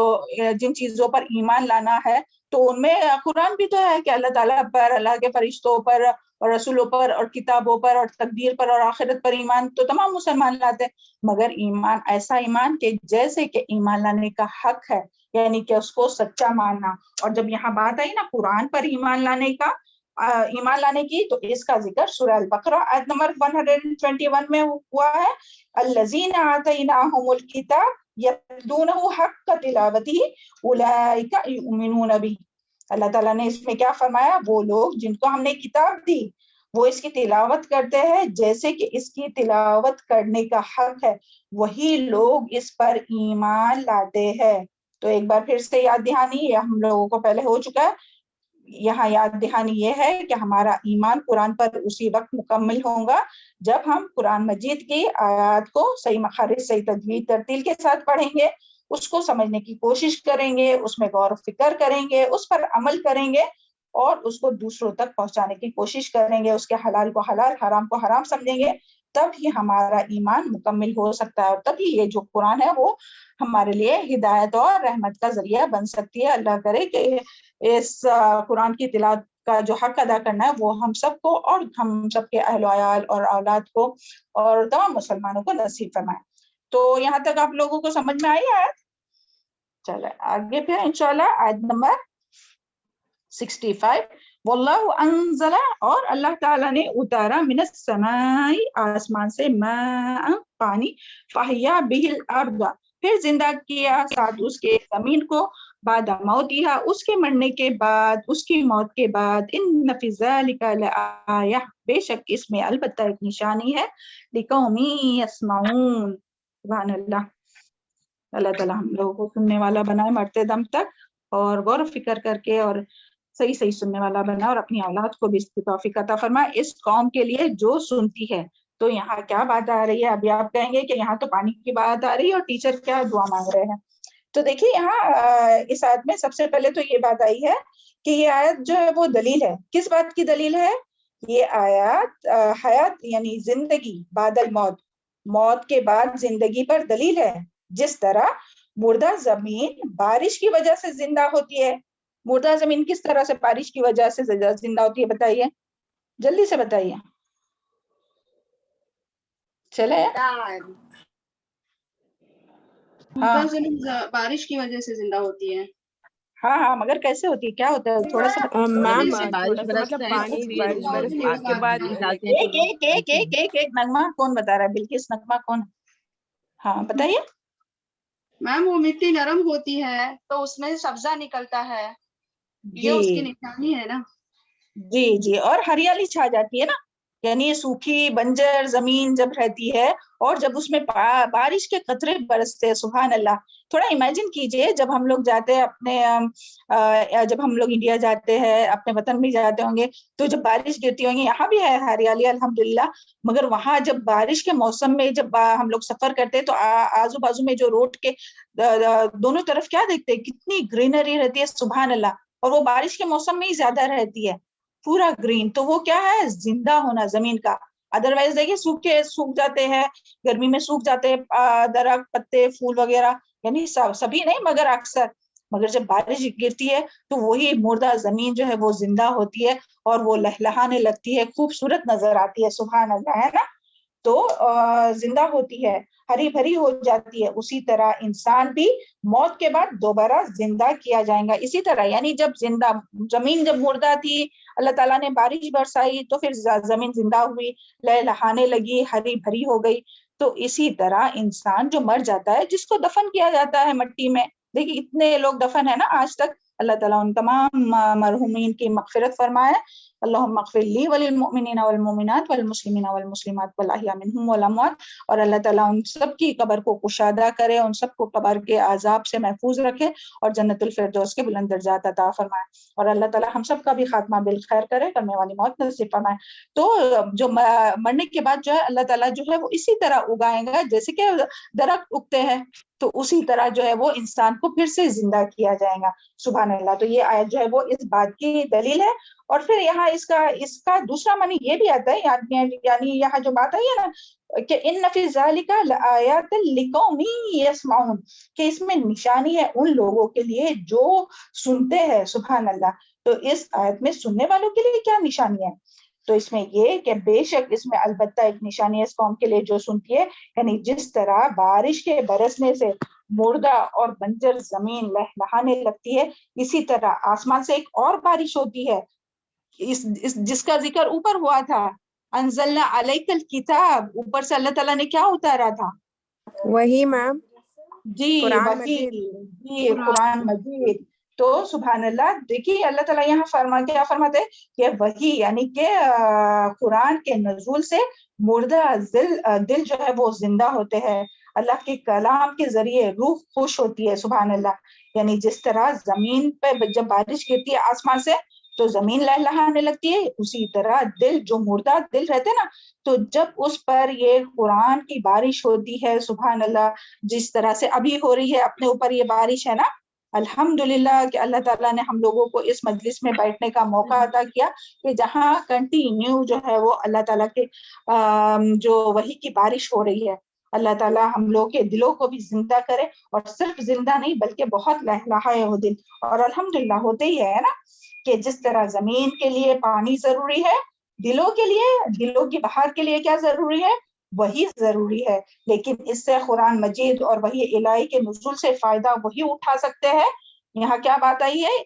جن چیزوں پر ایمان لانا ہے تو ان میں قرآن بھی تو ہے کہ اللہ تعالیٰ پر, اللہ کے فرشتوں پر اور رسولوں پر اور کتابوں پر اور تقدیر پر اور آخرت پر ایمان تو تمام مسلمان لاتے ہیں. مگر ایمان ایسا ایمان کہ جیسے کہ ایمان لانے کا حق ہے, یعنی کہ اس کو سچا ماننا. اور جب یہاں بات آئی نا قرآن پر ایمان لانے کی, تو اس کا ذکر سورہ البقرہ آیت نمبر 121 میں ہوا ہے. الذین آتیناہم الکتاب یتلونہ حق تلاوتہ اولئک یؤمنون بہ. اللہ تعالیٰ نے اس میں کیا فرمایا, وہ لوگ جن کو ہم نے کتاب دی وہ اس کی تلاوت کرتے ہیں جیسے کہ اس کی تلاوت کرنے کا حق ہے, وہی لوگ اس پر ایمان لاتے ہیں. تو ایک بار پھر سے یاد دہانی, یہ ہم لوگوں کو پہلے ہو چکا ہے. یہاں یاد دہانی یہ ہے کہ ہمارا ایمان قرآن پر اسی وقت مکمل ہوگا جب ہم قرآن مجید کی آیات کو صحیح مخارج, صحیح تجوید, ترتیل کے ساتھ پڑھیں گے, اس کو سمجھنے کی کوشش کریں گے, اس میں غور و فکر کریں گے, اس پر عمل کریں گے اور اس کو دوسروں تک پہنچانے کی کوشش کریں گے, اس کے حلال کو حلال, حرام کو حرام سمجھیں گے. تب ہی ہمارا ایمان مکمل ہو سکتا ہے, اور تب ہی یہ جو قرآن ہے وہ ہمارے لیے ہدایت اور رحمت کا ذریعہ بن سکتی ہے. اللہ کرے کہ اس قرآن کی تلاوت کا جو حق ادا کرنا ہے وہ ہم سب کو اور ہم سب کے اہل و عیال اور اولاد کو اور تمام مسلمانوں کو نصیب فرمائے. تو یہاں تک آپ لوگوں کو سمجھ میں آئی آیت؟ چلے آگے پھر انشاءاللہ آیت نمبر 65. واللہ انزل, اور اللہ تعالیٰ نے اتارا, من السماء, آسمان سے, ماء, پانی, فحیا بہ الارض, پھر زندہ کیا ساتھ اس کے زمین کو, بعد موتہا, اس کے مرنے کے بعد, اس کی موت کے بعد, ان فی ذلک لآیہ, بے شک اس میں البتہ ایک نشانی ہے, لقوم یسمعون. سبحان اللہ. اللہ تعالیٰ ہم لوگوں کو سننے والا بنائے مرتے دم تک, اور غور و فکر کر کے اور صحیح سننے والا بنا, اور اپنی اولاد کو بھی اس کی توفیق عطا فرمائے, اس قوم کے لیے جو سنتی ہے. تو یہاں کیا بات آ رہی ہے, ابھی آپ کہیں گے کہ یہاں تو پانی کی بات آ رہی ہے اور ٹیچر کیا دعا مانگ رہے ہیں. تو دیکھیے یہاں اس آیت میں سب سے پہلے تو یہ بات آئی ہے کہ یہ آیت جو ہے وہ دلیل ہے. کس بات کی دلیل ہے؟ یہ آیات حیات یعنی زندگی بعد الموت, موت کے بعد زندگی پر دلیل ہے. جس طرح مردہ زمین بارش کی وجہ سے زندہ ہوتی ہے, مردہ زمین کس طرح سے بارش کی وجہ سے زندہ ہوتی ہے, بتائیے, جلدی سے بتائیے. چلے مردہ زمین بارش کی وجہ سے زندہ ہوتی ہے. ہاں مگر کیسے ہوتی ہے, کیا ہوتا ہے, تھوڑا سا میم جیسے تھوڑا بارش سا برستا مطلب ہے تو پانی پھر بارش برسنے وہ اس کے بعد ڈالتے ہیں تو ایک نغمہ کون بتا رہا ہے, بلکہ نغمہ کون؟ ہاں بتائیے. میم وہ مٹی نرم ہوتی ہے تو اس میں سبزہ نکلتا ہے, یہ اس کی نشانی ہے نا. جی, اور ہریالی چھا جاتی ہے نا, یعنی سوکھی بنجر زمین جب رہتی ہے اور جب اس میں بارش کے قطرے برستے ہیں. سبحان اللہ. تھوڑا امیجن کیجئے, جب ہم لوگ جاتے ہیں جب ہم لوگ انڈیا جاتے ہیں, اپنے وطن بھی جاتے ہوں گے, تو جب بارش گرتی ہوں گی, یہاں بھی ہے ہریالی الحمدللہ, مگر وہاں جب بارش کے موسم میں جب ہم لوگ سفر کرتے ہیں تو آزو بازو میں جو روڈ کے دونوں طرف کیا دیکھتے ہیں, کتنی گرینری رہتی ہے. سبحان اللہ. اور وہ بارش کے موسم میں ہی زیادہ رہتی ہے, پورا گرین. تو وہ کیا ہے, زندہ ہونا زمین کا. ادروائز دیکھیے سوکھ جاتے ہیں, گرمی میں سوکھ جاتے ہیں درخت, پتے, پھول وغیرہ, یعنی سبھی نہیں مگر اکثر. مگر جب بارش گرتی ہے تو وہی مردہ زمین جو ہے وہ زندہ ہوتی ہے اور وہ لہلہانے لگتی ہے, خوبصورت نظر آتی ہے. سبحان اللہ, ہے نا. تو زندہ ہوتی ہے, ہری بھری ہو جاتی ہے. اسی طرح انسان بھی موت کے بعد دوبارہ زندہ کیا جائے گا. اسی طرح یعنی جب زمین جب مردہ تھی, اللہ تعالیٰ نے بارش برسائی تو پھر زمین زندہ ہوئی, لہلہانے لگی, ہری بھری ہو گئی. تو اسی طرح انسان جو مر جاتا ہے, جس کو دفن کیا جاتا ہے مٹی میں, دیکھیے اتنے لوگ دفن ہے نا آج تک, اللہ تعالیٰ ان تمام مرحومین کی مغفرت فرمائے. اللہم اغفر لی وللمؤمنین والمؤمنات والمسلمین والمسلمات والاحیاء منہم والاموات. اور اللہ تعالیٰ ان سب کی قبر کو کشادہ کرے، ان سب کو قبر کے عذاب سے محفوظ رکھے اور جنت الفردوس کے بلند درجات عطا فرمائے. اور اللہ تعالیٰ ہم سب کا بھی خاتمہ بالخیر کرے، کرنے والی موت نصیب فرمائے. تو جو مرنے کے بعد جو ہے اللہ تعالیٰ جو ہے وہ اسی طرح اگائیں گا جیسے کہ درخت اگتے ہیں، تو اسی طرح جو ہے وہ انسان کو پھر سے زندہ کیا جائے گا. سبحان اللہ. تو یہ آیت جو ہے وہ اس بات کی دلیل ہے. اور پھر یہاں اس کا دوسرا معنی یہ بھی آتا ہے، یعنی یہاں جو بات آئی ہے نا کہ ان فی ذالک لآیات لقوم یسمعون، کہ اس میں نشانی ہے ان لوگوں کے لیے جو سنتے ہیں. سبحان اللہ. تو اس آیت میں سننے والوں کے لیے کیا نشانی ہے؟ تو اس میں یہ کہ بے شک اس میں البتہ ایک نشانی ہے اس قوم کے لیے جو سنتی ہے، یعنی جس طرح بارش کے برسنے سے مردہ اور بنجر زمین لہلہانے لگتی ہے، اسی طرح آسمان سے ایک اور بارش ہوتی ہے جس کا ذکر اوپر ہوا تھا. انزلنا علیک الکتاب، اوپر سے اللہ تعالیٰ نے کیا اتارا تھا؟ وہی میم، جی قرآن وہی، مجید. جی قرآن مجید. تو سبحان اللہ. دیکھیے اللہ تعالیٰ یہاں کیا فرماتے کہ وہی یعنی کہ قرآن کے نزول سے مردہ دل جو ہے وہ زندہ ہوتے ہیں، اللہ کے کلام کے ذریعے روح خوش ہوتی ہے. سبحان اللہ. یعنی جس طرح زمین پہ جب بارش گرتی ہے آسمان سے تو زمین لہلہانے لگتی ہے، اسی طرح دل جو مردہ دل رہتے نا، تو جب اس پر یہ قرآن کی بارش ہوتی ہے، سبحان اللہ، جس طرح سے ابھی ہو رہی ہے اپنے اوپر یہ بارش ہے نا، الحمدللہ کہ اللہ تعالیٰ نے ہم لوگوں کو اس مجلس میں بیٹھنے کا موقع عطا کیا کہ جہاں کنٹینیو جو ہے وہ اللہ تعالیٰ کے جو وحی کی بارش ہو رہی ہے. اللہ تعالیٰ ہم لوگ کے دلوں کو بھی زندہ کرے، اور صرف زندہ نہیں بلکہ بہت لہلہائے وہ دل. اور الحمدللہ ہوتے ہی ہے نا کہ جس طرح زمین کے لیے پانی ضروری ہے، دلوں کے لیے، دلوں کی بہار کے لیے کیا ضروری ہے؟ وہی ضروری ہے. لیکن اس سے قرآن مجید اور وحی الہی کے نزول سے فائدہ وہی اٹھا سکتے ہیں. یہاں کیا بات آئی ہے؟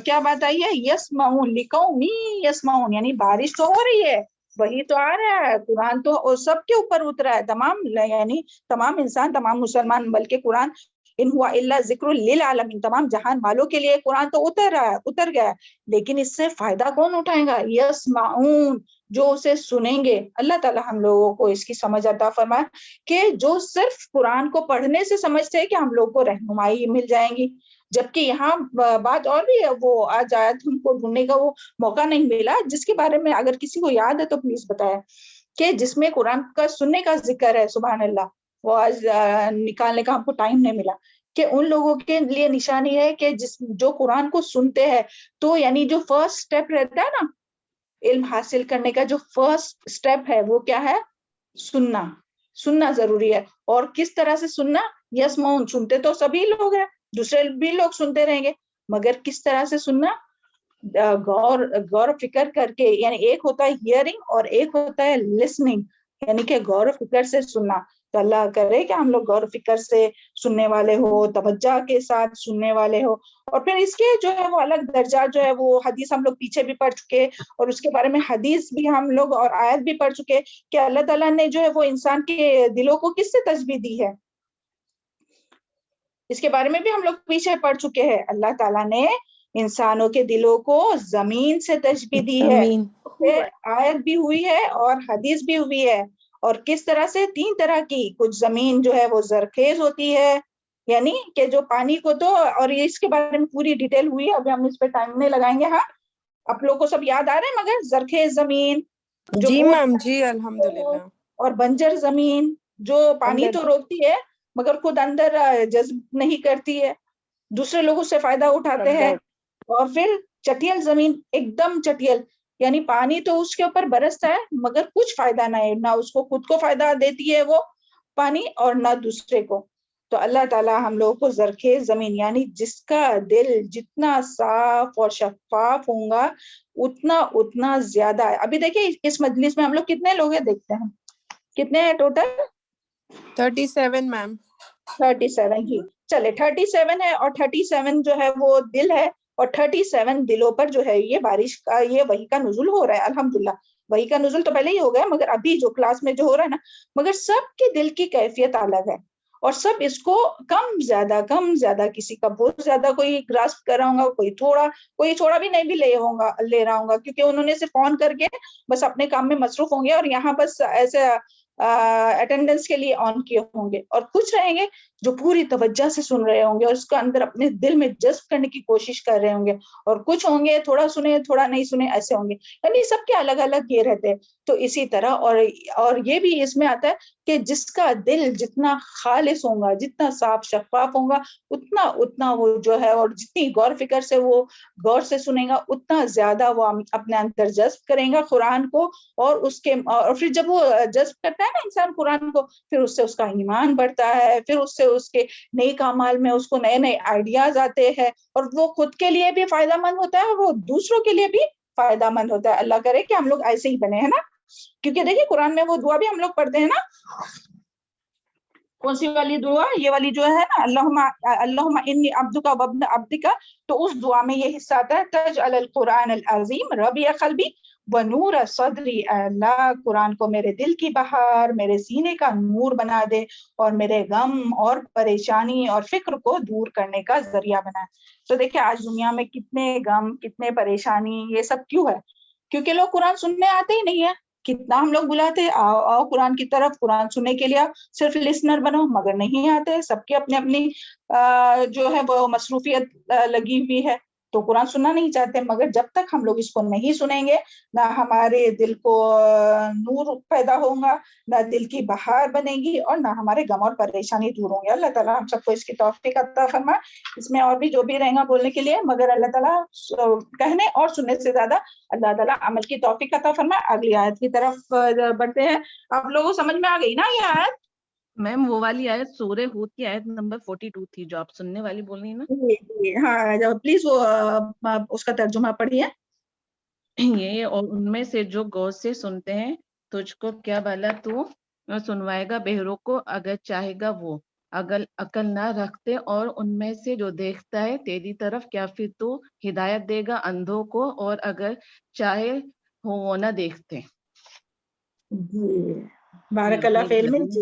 کیا بات آئی ہے؟ یسمعون لقوم یسمعون، یعنی بارش تو ہو رہی ہے، وہی تو آ رہا ہے، قرآن تو سب کے اوپر اترا ہے، تمام یعنی تمام انسان، تمام مسلمان، بلکہ قرآن ان ہوا الا ذکر للعالمین، تمام جہان والوں کے لیے قرآن تو اتر گیا ہے. لیکن اس سے فائدہ کون اٹھائے گا؟ یسمعون، جو اسے سنیں گے. اللہ تعالی ہم لوگوں کو اس کی سمجھ عطا فرمائے کہ جو صرف قرآن کو پڑھنے سے سمجھتے ہیں کہ ہم لوگ کو رہنمائی مل جائیں گی، جبکہ یہاں بات اور بھی ہے، وہ آج آیت ہم کو ڈھونڈنے کا وہ موقع نہیں ملا، جس کے بارے میں اگر کسی کو یاد ہے تو پلیز بتائیں، کہ جس میں قرآن کا سننے کا ذکر ہے. سبحان اللہ. وہ آج نکالنے کا ہم کو ٹائم نہیں ملا. کہ ان لوگوں کے لیے نشانی ہے کہ جو قرآن کو سنتے ہیں، تو یعنی جو فرسٹ سٹیپ رہتا ہے نا علم حاصل کرنے کا، جو فرسٹ سٹیپ ہے وہ کیا ہے؟ سننا ضروری ہے. اور کس طرح سے سننا؟ یسمعون، سنتے تو سبھی لوگ ہیں، دوسرے بھی لوگ سنتے رہیں گے، مگر کس طرح سے سننا؟ غور و فکر کر کے. یعنی ایک ہوتا ہے ہیئرنگ اور ایک ہوتا ہے لسننگ، یعنی کہ غور و فکر سے سننا. تو اللہ کرے کہ ہم لوگ غور و فکر سے سننے والے ہو، توجہ کے ساتھ سننے والے ہو. اور پھر اس کے جو ہے وہ الگ درجات جو ہے وہ حدیث ہم لوگ پیچھے بھی پڑھ چکے، اور اس کے بارے میں حدیث بھی ہم لوگ اور آیت بھی پڑھ چکے کہ اللہ تعالیٰ نے جو ہے وہ انسان کے دلوں کو کس سے تشبیہ دی ہے، اس کے بارے میں بھی ہم لوگ پیچھے پڑھ چکے ہیں. اللہ تعالیٰ نے انسانوں کے دلوں کو زمین سے تشبیہ دی ہے، آیت بھی ہوئی ہے اور حدیث بھی ہوئی ہے. اور کس طرح سے؟ 3 طرح کی. کچھ زمین جو ہے وہ زرخیز ہوتی ہے، یعنی کہ جو پانی کو تو، اور اس کے بارے میں پوری ڈیٹیل ہوئی ہے، ابھی ہم اس پہ ٹائم نہیں لگائیں گے. ہاں آپ لوگ کو سب یاد آ رہے ہیں، مگر زرخیز زمین جو جی میم، جی الحمدللہ. اور بنجر زمین جو پانی تو روکتی ہے مگر خود اندر جذب نہیں کرتی ہے، دوسرے لوگ اس سے فائدہ اٹھاتے ہیں. اور پھر چٹیل زمین، ایک دم چٹیل، یعنی پانی تو اس کے اوپر برستا ہے مگر کچھ فائدہ نہ ہے، نہ اس کو خود کو فائدہ دیتی ہے وہ پانی اور نہ دوسرے کو. تو اللہ تعالیٰ ہم لوگوں کو زرخیز زمین، یعنی جس کا دل جتنا صاف اور شفاف ہوں گا اتنا زیادہ ہے. ابھی دیکھیں اس مجلس میں ہم لوگ کتنے لوگ ہیں، دیکھتے ہیں کتنے ہیں ٹوٹل؟ 37 میم. 37. جی چلے 37 ہے، اور 37 جو ہے وہ دل ہے، اور 37 دلوں پر جو ہے یہ بارش کا، یہ وحی کا نزول ہو رہا ہے. الحمدللہ وحی کا نزول تو پہلے ہی ہو گیا، مگر ابھی جو کلاس میں جو ہو رہا ہے نا، مگر سب کے دل کی کیفیت الگ ہے. اور سب اس کو کم زیادہ کسی کا بہت زیادہ کوئی گراسپ کر رہا ہوگا, کوئی تھوڑا بھی نہیں بھی لے رہا ہوگا, کیونکہ انہوں نے صرف آن کر کے بس اپنے کام میں مصروف ہوں گے اور یہاں بس ایسے اٹینڈنس کے لیے آن کیے ہوں گے. اور کچھ رہیں گے جو پوری توجہ سے سن رہے ہوں گے اور اس کو اندر اپنے دل میں جذب کرنے کی کوشش کر رہے ہوں گے, اور کچھ ہوں گے تھوڑا سنے تھوڑا نہیں سنے ایسے ہوں گے, یعنی سب کے الگ الگ یہ رہتے ہیں. تو اسی طرح اور یہ بھی اس میں آتا ہے کہ جس کا دل جتنا خالص ہوگا, جتنا صاف شفاف ہوگا, اتنا وہ جو ہے, اور جتنی غور فکر سے وہ غور سے سنے گا, اتنا زیادہ وہ اپنے اندر جذب کرے گا قرآن کو. اور پھر جب وہ جذب کرتا ہے نا انسان قرآن کو, پھر اس سے اس کا ایمان بڑھتا ہے, پھر اس سے اس کے نئے اعمال میں اس کو نئے نئے آئیڈیاز آتے ہیں, اور وہ خود کے لیے بھی فائدہ مند ہوتا ہے اور وہ دوسروں کے لیے بھی فائدہ مند ہوتا ہے. اللہ کرے کہ ہم لوگ ایسے ہی بنے, ہے نا. کیونکہ دیکھیے قرآن میں وہ دعا بھی ہم لوگ پڑھتے ہیں نا, کون سی والی دعا, یہ والی جو ہے نا, اللہم انی عبدک وابن عبدک, تو اس دعا میں یہ حصہ آتا ہے, تجعل القرآن العظیم ربیع قلبی ونور صدری, اللہ قرآن کو میرے دل کی بہار, میرے سینے کا نور بنا دے, اور میرے غم اور پریشانی اور فکر کو دور کرنے کا ذریعہ بنائے. تو دیکھیں آج دنیا میں کتنے غم, کتنے پریشانی, یہ سب کیوں ہے؟ کیونکہ لوگ قرآن سننے آتے ہی نہیں ہے. کتنا ہم لوگ بلاتے آؤ قرآن کی طرف, قرآن سننے کے لیے صرف لسنر بنو, مگر نہیں آتے. سب کی اپنی جو ہے وہ مصروفیت لگی ہوئی ہے, تو قرآن سننا نہیں چاہتے. مگر جب تک ہم لوگ اس کو نہیں سنیں گے, نہ ہمارے دل کو نور پیدا ہوگا, نہ دل کی بہار بنے گی, اور نہ ہمارے غم اور پریشانی دور ہوں گے. اللہ تعالیٰ ہم سب کو اس کی توفیق عطا فرمائے. اس میں اور بھی جو بھی رہیں گا بولنے کے لیے, مگر اللہ تعالیٰ کہنے اور سننے سے زیادہ اللہ تعالیٰ عمل کی توفیق عطا فرمائے. اگلی آیت کی طرف بڑھتے ہیں. آپ لوگوں سمجھ میں آ گئی نا یہ آیت؟ میم وہ والی آیت سورہ ہود کی آیت نمبر 42 تھی جو آپ سننے والی بول رہی ہیں نا. ہاں پلیز وہ اس کا ترجمہ پڑھیے. یہ اور ان میں سے جو غور سے سنتے ہیں تجھ کو کیا بھلا تو سنوائے گا بہروں کو اگر چاہے گا وہ, اگر عقل نہ رکھتے, اور ان میں سے جو دیکھتا ہے تیری طرف کیا پھر تو ہدایت دے گا اندھوں کو, اور اگر چاہے ہو وہ نہ دیکھتے. جی بارک اللہ فی علمک.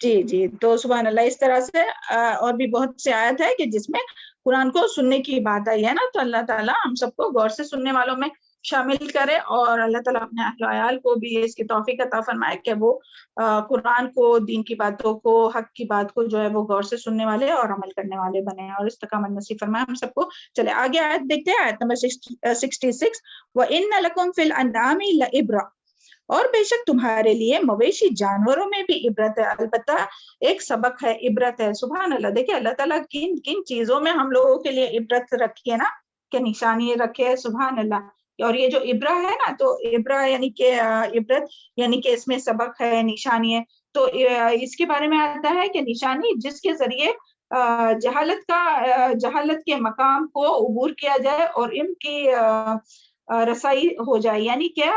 جی تو سبحان اللہ, اس طرح سے اور بھی بہت سے آیت ہے کہ جس میں قرآن کو سننے کی بات آئی ہے نا. تو اللہ تعالیٰ ہم سب کو غور سے سننے والوں میں شامل کرے, اور اللہ تعالیٰ اپنے اہل و عیال کو بھی اس کی توفیق عطا فرمائے کہ وہ قرآن کو, دین کی باتوں کو, حق کی بات کو جو ہے وہ غور سے سننے والے اور عمل کرنے والے بنے, اور استقامت نصیب فرمائے ہم سب کو. چلے آگے آیت دیکھتے ہیں, آیت نمبر 66. وَإِنَّ لَكُمْ فِي الْأَنْعَامِ لَعِبْرَةً, اور بے شک تمہارے لیے مویشی جانوروں میں بھی عبرت ہے, البتہ ایک سبق ہے, عبرت ہے. سبحان اللہ. دیکھیں اللہ تعالیٰ کن چیزوں میں ہم لوگوں کے لیے عبرت رکھی ہے نا, کہ نشانی رکھے ہے. سبحان اللہ. اور یہ جو عبرہ ہے نا, تو عبرہ یعنی کہ عبرت یعنی کہ اس میں سبق ہے, نشانی ہے. تو اس کے بارے میں آتا ہے کہ نشانی جس کے ذریعے جہالت کے مقام کو عبور کیا جائے اور علم کی رسائی ہو جائے, یعنی کیا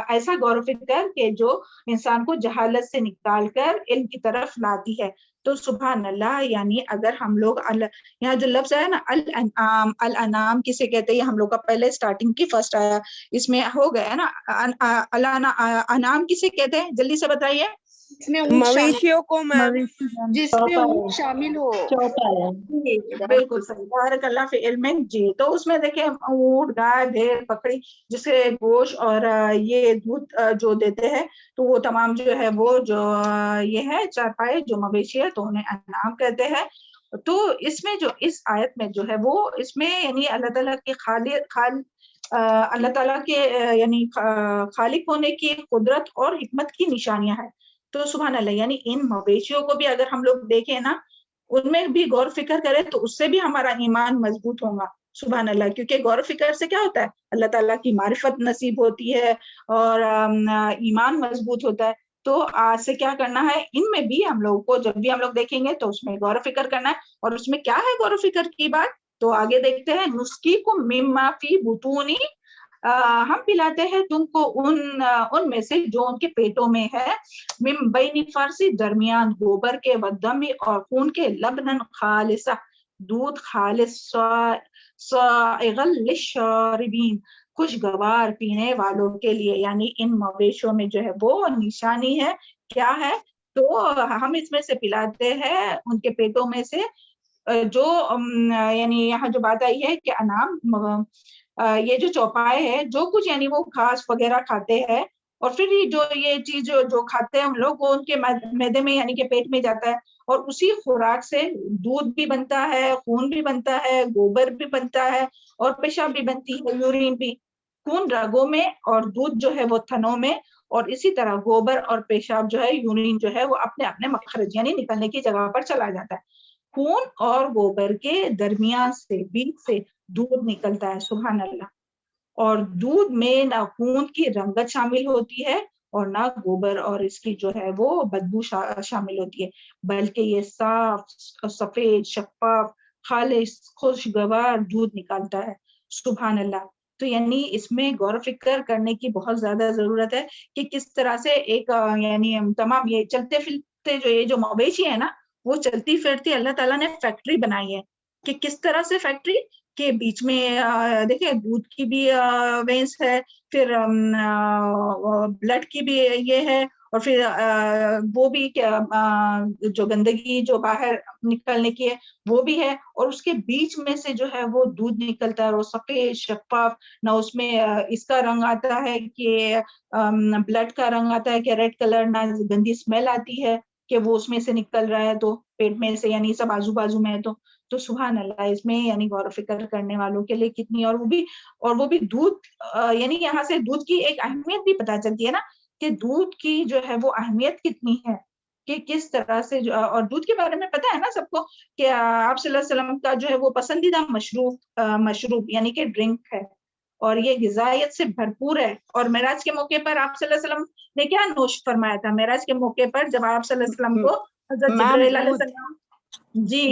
ایسا غور و فکر کہ جو انسان کو جہالت سے نکال کر علم کی طرف لاتی ہے. تو سبحان اللہ, یعنی اگر ہم لوگ یہاں جو لفظ ہے نا الانعام کسے کہتے ہیں, ہم لوگ کا پہلے سٹارٹنگ کی فرسٹ آیا, اس میں ہو گیا نا. انعام کسے کہتے ہیں, جلدی سے بتائیے. جس میں اونٹ شامل, مویشیوں کو میم. جس میں اونٹ شامل ہو. بالکل صحیح, بارک اللہ فی علمک. جی تو اس میں دیکھیں اونٹ, گائے, بھیڑ, بکری, جس سے گوشت اور یہ دودھ جو دیتے ہیں, تو وہ تمام جو ہے وہ جو یہ ہے چارپائے جو مویشی ہے, تو انہیں انعام کہتے ہیں. تو اس میں جو اس آیت میں جو ہے وہ اس میں یعنی اللہ تعالیٰ کے اللہ تعالیٰ کے یعنی خالق ہونے کی قدرت اور حکمت کی نشانیاں ہیں. تو سبحان اللہ, یعنی ان مویشیوں کو بھی اگر ہم لوگ دیکھیں نا, ان میں بھی غور فکر کریں, تو اس سے بھی ہمارا ایمان مضبوط ہوگا. سبحان اللہ. کیونکہ غور و فکر سے کیا ہوتا ہے, اللہ تعالیٰ کی معرفت نصیب ہوتی ہے اور ایمان مضبوط ہوتا ہے. تو آج سے کیا کرنا ہے, ان میں بھی ہم لوگوں کو جب بھی ہم لوگ دیکھیں گے تو اس میں غور و فکر کرنا ہے. اور اس میں کیا ہے غور و فکر کی بات, تو آگے دیکھتے ہیں. نسقیکم مما فی بطون, ہم پلاتے ہیں تم کو ان میں سے جو ان کے پیٹوں میں ہے, من بین فرسی, درمیان گوبر کے, ودم اور خون کے, لبنن خالصہ, دودھ خالص, سائغا للشاربین, خوشگوار پینے والوں کے لیے. یعنی ان مویشوں میں جو ہے وہ نشانی ہے, کیا ہے, تو ہم اس میں سے پلاتے ہیں ان کے پیٹوں میں سے جو یعنی یہاں جو بات آئی ہے کہ انعام یہ جو چوپائے ہے جو کچھ یعنی وہ گھاس وغیرہ کھاتے ہیں اور پھر یہ چیز جو کھاتے ہیں ہم لوگ وہ ان کے معدے میں یعنی کہ پیٹ میں جاتا ہے اور اسی خوراک سے دودھ بھی بنتا ہے، خون بھی بنتا ہے، گوبر بھی بنتا ہے اور پیشاب بھی بنتی ہے، یورین بھی. خون رگوں میں اور دودھ جو ہے وہ تھنوں میں، اور اسی طرح گوبر اور پیشاب جو ہے یورین جو ہے وہ اپنے اپنے مخرج یعنی نکلنے کی جگہ پر چلا جاتا ہے. خون اور گوبر کے درمیان سے بیچ سے دودھ نکلتا ہے. سبحان اللہ. اور دودھ میں نہ خون کی رنگت شامل ہوتی ہے اور نہ گوبر اور اس کی جو ہے وہ بدبو شامل ہوتی ہے، بلکہ یہ صاف سفید شفاف خالص خوشگوار دودھ نکالتا ہے. سبحان اللہ. تو یعنی اس میں غور و فکر کرنے کی بہت زیادہ ضرورت ہے کہ کس طرح سے ایک یعنی تمام یہ چلتے پھرتے جو مویشی ہے نا وہ چلتی پھرتی اللہ تعالیٰ نے فیکٹری بنائی ہے. کہ کس طرح سے فیکٹری کے بیچ میں دیکھیں دودھ کی بھی وینس ہے، پھر بلڈ کی بھی یہ ہے، اور پھر وہ بھی جو گندگی جو باہر نکلنے کی ہے وہ بھی ہے، اور اس کے بیچ میں سے جو ہے وہ دودھ نکلتا ہے اور سفید شفاف، نہ اس میں اس کا رنگ آتا ہے کہ بلڈ کا رنگ آتا ہے کہ ریڈ کلر، نہ گندی اسمیل آتی ہے کہ وہ اس میں سے نکل رہا ہے تو پیٹ میں سے یعنی سب آزو بازو میں ہے. تو سبحان اللہ اس میں یعنی غور و فکر کرنے والوں کے لیے کتنی، اور وہ بھی دودھ یعنی یہاں سے دودھ کی ایک اہمیت بھی پتہ چلتی ہے نا کہ دودھ کی جو ہے وہ اہمیت کتنی ہے کہ کس طرح سے اور دودھ کے بارے میں پتہ ہے نا سب کو کہ آپ صلی اللہ علیہ وسلم کا جو ہے وہ پسندیدہ مشروب یعنی کہ ڈرنک ہے اور یہ غذائیت سے بھرپور ہے. اور معراج کے موقع پر آپ صلی اللہ علیہ وسلم نے کیا نوش فرمایا تھا؟ معراج کے موقع پر جب آپ صلی اللہ علیہ وسلم کو حضرت جبرائیل علیہ السلام جی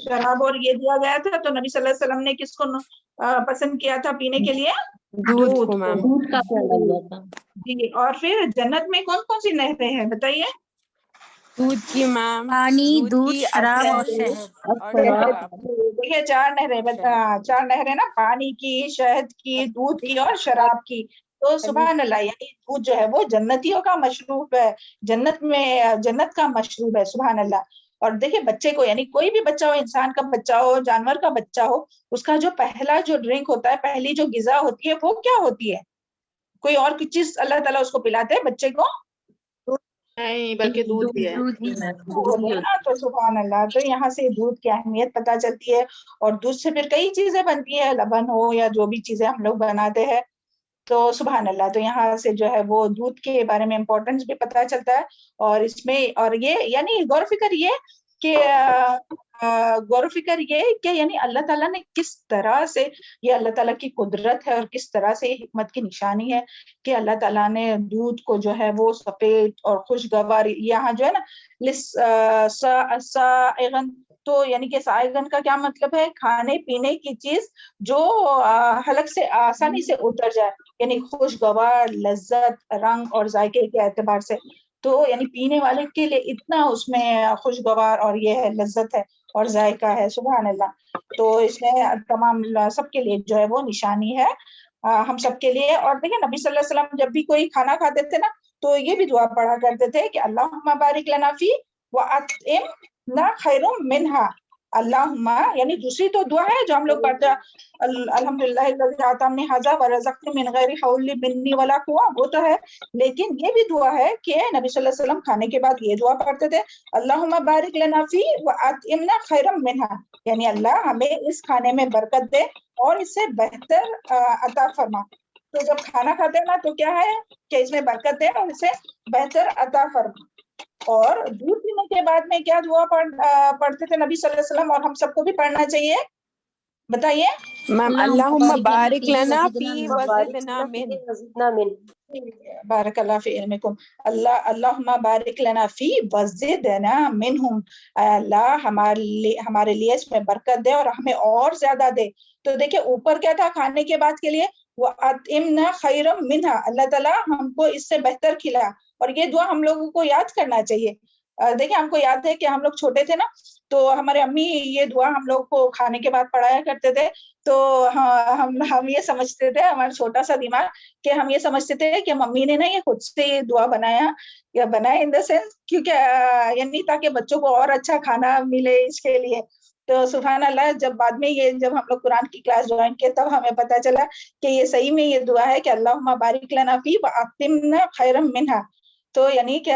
شراب اور یہ دیا گیا تھا تو نبی صلی اللہ علیہ وسلم نے کس کو پسند کیا تھا پینے کے لیے؟ دودھ کو. جی. اور پھر جنت میں کون کون سی نہریں ہیں بتائیے؟ دودھ کی میم، پانی، دودھ، شراب اور شہد. دیکھیے چار نہریں نا، پانی کی، شہد کی، دودھ کی اور شراب کی. تو سبحان اللہ یعنی دودھ جو ہے وہ جنتیوں کا مشروب ہے، جنت کا مشروب ہے. سبحان اللہ. اور دیکھیں بچے کو یعنی کوئی بھی بچہ ہو، انسان کا بچہ ہو، جانور کا بچہ ہو، اس کا جو پہلا جو ڈرنک ہوتا ہے، پہلی جو غذا ہوتی ہے وہ کیا ہوتی ہے؟ کوئی اور کچھ چیز اللہ تعالیٰ اس کو پلاتے ہیں بچے کو؟ نہیں بلکہ دودھ بھی ہے. تو سبحان اللہ. تو یہاں سے دودھ کی اہمیت پتہ چلتی ہے. اور دودھ سے پھر کئی چیزیں بنتی ہیں، لبن ہو یا جو بھی چیزیں ہم لوگ بناتے ہیں. تو سبحان اللہ. تو یہاں سے جو ہے وہ دودھ کے بارے میں امپورٹنس بھی پتہ چلتا ہے. اور اس میں اور یہ یعنی غور و فکر یہ کہ یعنی اللہ تعالیٰ نے کس طرح سے، یہ اللہ تعالیٰ کی قدرت ہے اور کس طرح سے حکمت کی نشانی ہے کہ اللہ تعالیٰ نے دودھ کو جو ہے وہ سفید اور خوشگوار، یہاں جو ہے نا سائغن، تو یعنی کہ سائغن کا کیا مطلب ہے؟ کھانے پینے کی چیز جو حلق سے آسانی سے اتر جائے، یعنی خوشگوار، لذت، رنگ اور ذائقے کے اعتبار سے. تو یعنی پینے والے کے لیے اتنا اس میں خوشگوار اور یہ ہے لذت ہے اور ذائقہ ہے. سبحان اللہ. تو اس میں تمام سب کے لیے جو ہے وہ نشانی ہے، ہم سب کے لیے. اور دیکھیں نبی صلی اللہ علیہ وسلم جب بھی کوئی کھانا کھاتے تھے نا تو یہ بھی دعا پڑھا کرتے تھے کہ اللہم بارک لنا فی وَأَطْعِمْنَا خَيْرٌ مِنْهَا. اللہم یعنی دوسری تو دعا ہے جو ہم لوگ پڑھتے ہیں الحمدللہ الذی اعطانی ھذا ورزقنی من غیر حول منی ولا قوة، وہ تو ہے. لیکن یہ بھی دعا ہے کہ نبی صلی اللہ علیہ وسلم کھانے کے بعد یہ دعا پڑھتے تھے اللہم بارک لنا فی وَأَطْعِمْنَا خَيْرًا مِنْهَا، یعنی اللہ ہمیں اس کھانے میں برکت دے اور اس سے بہتر عطا فرما. تو جب کھانا کھاتے ہیں نا تو کیا ہے کہ اس میں برکت دے اور اسے بہتر عطا فرما. اور دودھ پینے کے بعد میں کیا دعا پڑھتے تھے نبی صلی اللہ علیہ وسلم اور ہم سب کو بھی پڑھنا چاہیے؟ بتائیے. میم اللہم بارک لنا فی وزدنا من. بارک اللہ فی علمکم. اللہم بارک لنا فی وزدنا منہم، اے اللہ ہمارے لیے اس میں برکت دے اور ہمیں اور زیادہ دے. تو دیکھیں اوپر کیا تھا کھانے کے بعد کے لیے؟ وَأَطْعِمْنَا خَيْرًا مِنْهَا، اللہ تعالیٰ ہم کو اس سے بہتر کھلا. اور یہ دعا ہم لوگوں کو یاد کرنا چاہیے دیکھیں ہم کو یاد ہے کہ ہم لوگ چھوٹے تھے نا تو ہمارے امی یہ دعا ہم لوگ کو کھانے کے بعد پڑھایا کرتے تھے. تو ہم یہ سمجھتے تھے, ہمارا چھوٹا سا دماغ, کہ ہم یہ سمجھتے تھے کہ ممی نے نا یہ خود سے یہ دعا بنایا یا بنایا ان دا سینس کیونکہ یعنی تاکہ بچوں کو اور اچھا کھانا ملے اس کے لیے. تو سبحان اللہ, جب بعد میں یہ جب ہم لوگ قرآن کی کلاس جوائن کیے تب ہمیں پتا چلا کہ یہ صحیح میں یہ دعا ہے کہ اللہم بارک لنا فی وَأَتِمْنَا خَيْرًا مِنْہا. تو یعنی کہ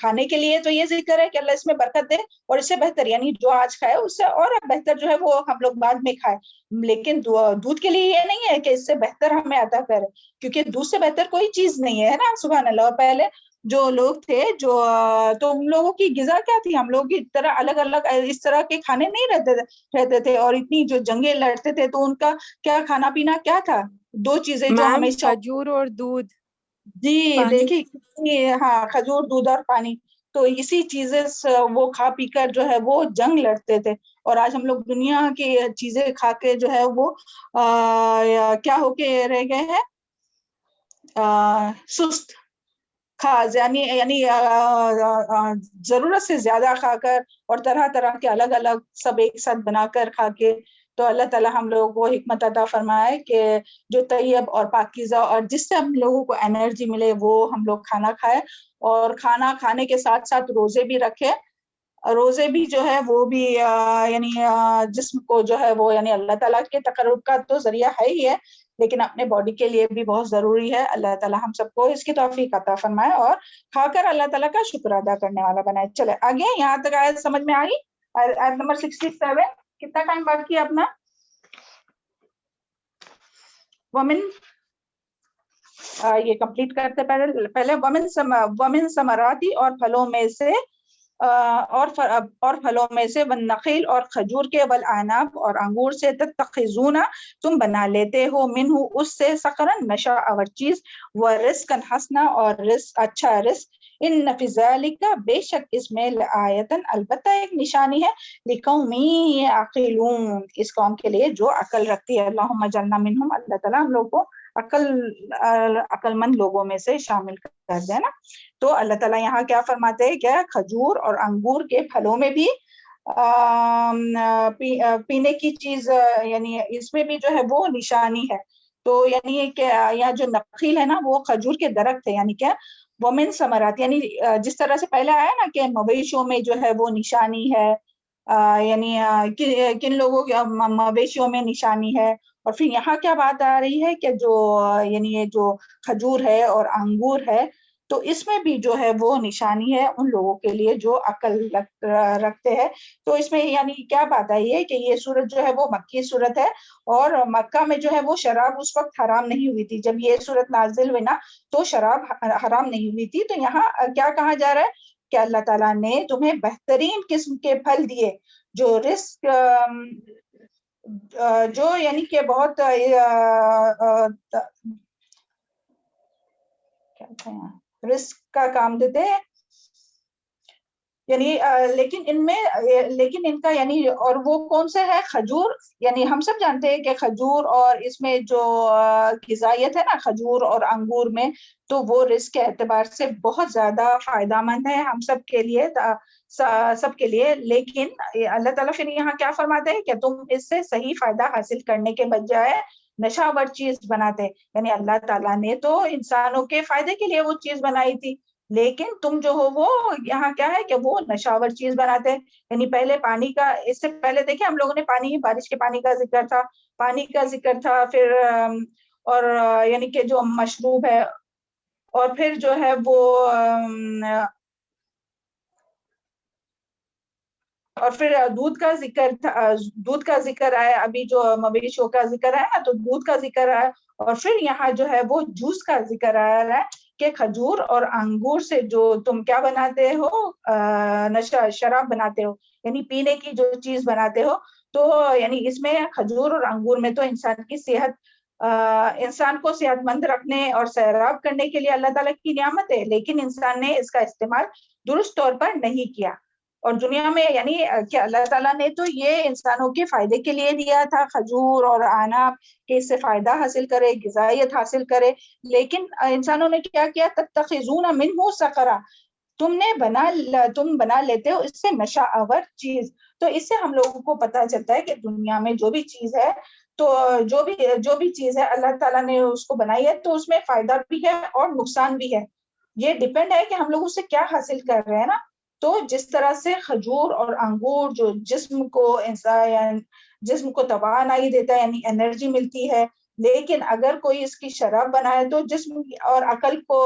کھانے کے لیے تو یہ ذکر ہے کہ اللہ اس میں برکت دے, اور اس سے بہتر یعنی جو آج کھائے اس سے اور بہتر جو ہے وہ ہم لوگ بعد میں کھائے. لیکن دودھ کے لیے یہ نہیں ہے کہ اس سے بہتر ہمیں عطا کرے, کیونکہ دودھ سے بہتر کوئی چیز نہیں ہے نا. سبحان اللہ. اور پہلے جو لوگ تھے جو تو ان لوگوں کی غذا کیا تھی, ہم لوگ کی طرح الگ الگ اس طرح کے کھانے نہیں رہتے تھے, اور اتنی جو جنگیں لڑتے تھے تو ان کا کیا کھانا پینا کیا تھا, دو چیزیں جو میم ہمیشہ. کھجور اور دودھ, جی پانی. دیکھیے, ہاں کھجور, دودھ اور پانی. تو اسی چیزیں وہ کھا پی کر جو ہے وہ جنگ لڑتے تھے. اور آج ہم لوگ دنیا کی چیزیں کھا کے جو ہے وہ کیا ہو کے رہ گئے ہیں, سست یعنی ضرورت سے زیادہ کھا کر اور طرح طرح کے الگ الگ سب ایک ساتھ بنا کر کھا کے. تو اللہ تعالیٰ ہم لوگوں کو حکمت عطا فرمائے کہ جو طیب اور پاکیزہ اور جس سے ہم لوگوں کو انرجی ملے وہ ہم لوگ کھانا کھائے, اور کھانا کھانے کے ساتھ ساتھ روزے بھی رکھے. روزے بھی جو ہے وہ بھی یعنی جسم کو جو ہے وہ یعنی اللہ تعالیٰ کے تقرب کا تو ذریعہ ہے ہی ہے, لیکن اپنے باڈی کے لیے بھی بہت ضروری ہے. اللہ تعالیٰ ہم سب کو اس کی توفیق عطا فرمائے اور کھا کر اللہ تعالیٰ کا شکر ادا کرنے والا بنائے. چلے آگے, یہاں تک آیت سمجھ میں آئی؟ آیت نمبر 67. کتنا ٹائم باقی ہے اپنا؟ ومن یہ کمپلیٹ کرتے پہلے ومن ثمراتی, اور پھلوں میں سے اور پھلوں میں سے, والنخیل اور کھجور کے, والاعناب اور انگور سے, تتخذون تم بنا لیتے ہو, منہ اس سے, سخرن نشا اور چیز, ورزقا حسنا اور رزق اچھا رزق, ان فی ذلک بے شک اس میں لآیتن البتہ ایک نشانی ہے, لقوم یعقلون اس قوم کے لیے جو عقل رکھتی ہے. اللہم اجعلنا منہم, اللہ تعالیٰ ہم لوگ کو عقل مند لوگوں میں سے شامل کر دے نا. تو اللہ تعالیٰ یہاں کیا فرماتے ہیں, کیا کھجور اور انگور کے پھلوں میں بھی پینے کی چیز یعنی اس میں بھی جو ہے وہ نشانی ہے. تو یعنی کہ یہاں جو نخیل ہے نا وہ کھجور کے درخت ہے, یعنی کیا ومن ثمرات, یعنی جس طرح سے پہلے آیا نا کہ مویشیوں میں جو ہے وہ نشانی ہے, یعنی کن لوگوں کے مویشیوں میں نشانی ہے. اور پھر یہاں کیا بات آ رہی ہے کہ جو یعنی یہ جو کھجور ہے اور انگور ہے تو اس میں بھی جو ہے وہ نشانی ہے ان لوگوں کے لیے جو عقل رکھتے ہیں. تو اس میں یعنی کیا بات آئی ہے کہ یہ سورت جو ہے وہ مکی سورت ہے, اور مکہ میں جو ہے وہ شراب اس وقت حرام نہیں ہوئی تھی. جب یہ سورت نازل ہوئی نا تو شراب حرام نہیں ہوئی تھی. تو یہاں کیا کہا جا رہا ہے کہ اللہ تعالیٰ نے تمہیں بہترین قسم کے پھل دیے, جو رزق جو یعنی کہ بہت رزق کا کام دیتے ہیں, یعنی لیکن ان کا یعنی اور وہ کون سے ہے, کھجور. یعنی ہم سب جانتے ہیں کہ کھجور اور اس میں جو غذائیت ہے نا کھجور اور انگور میں, تو وہ رزق کے اعتبار سے بہت زیادہ فائدہ مند ہے ہم سب کے لیے. لیکن اللہ تعالیٰ پھر یہاں کیا فرماتے ہیں کہ تم اس سے صحیح فائدہ حاصل کرنے کے بجائے نشاور چیز بناتے. یعنی اللہ تعالیٰ نے تو انسانوں کے فائدے کے لیے وہ چیز بنائی تھی, لیکن تم جو ہو وہ یہاں کیا ہے کہ وہ نشاور چیز بناتے ہیں. یعنی پہلے پانی کا, اس سے پہلے دیکھیں ہم لوگوں نے پانی, بارش کے پانی کا ذکر تھا, پھر اور یعنی کہ جو مشروب ہے, اور پھر جو ہے وہ اور پھر دودھ کا ذکر ہے, ابھی جو مویشیوں کا ذکر ہے نا تو دودھ کا ذکر ہے, اور پھر یہاں جو ہے وہ جوس کا ذکر آ رہا ہے کہ کھجور اور انگور سے جو تم کیا بناتے ہو, شراب بناتے ہو, یعنی پینے کی جو چیز بناتے ہو. تو یعنی اس میں کھجور اور انگور میں تو انسان کو صحت مند رکھنے اور سیراب کرنے کے لیے اللہ تعالیٰ کی نعمت ہے, لیکن انسان نے اس کا استعمال درست طور پر نہیں کیا. اور دنیا میں یعنی کہ اللہ تعالیٰ نے تو یہ انسانوں کے فائدے کے لیے دیا تھا کھجور اور عناب, کہ اس سے فائدہ حاصل کرے, غذائیت حاصل کرے, لیکن انسانوں نے کیا کیا, تتخذون منہ سخرا, تم بنا لیتے ہو اس سے نشہ آور چیز. تو اس سے ہم لوگوں کو پتا چلتا ہے کہ دنیا میں جو بھی چیز ہے تو جو بھی چیز ہے اللہ تعالیٰ نے اس کو بنائی ہے تو اس میں فائدہ بھی ہے اور نقصان بھی ہے. یہ ڈیپینڈ ہے کہ ہم لوگ اس سے کیا حاصل کر رہے ہیں نا. تو جس طرح سے کھجور اور انگور جو جسم کو توانائی دیتا ہے یعنی انرجی ملتی ہے, لیکن اگر کوئی اس کی شراب بنائے تو جسم اور عقل کو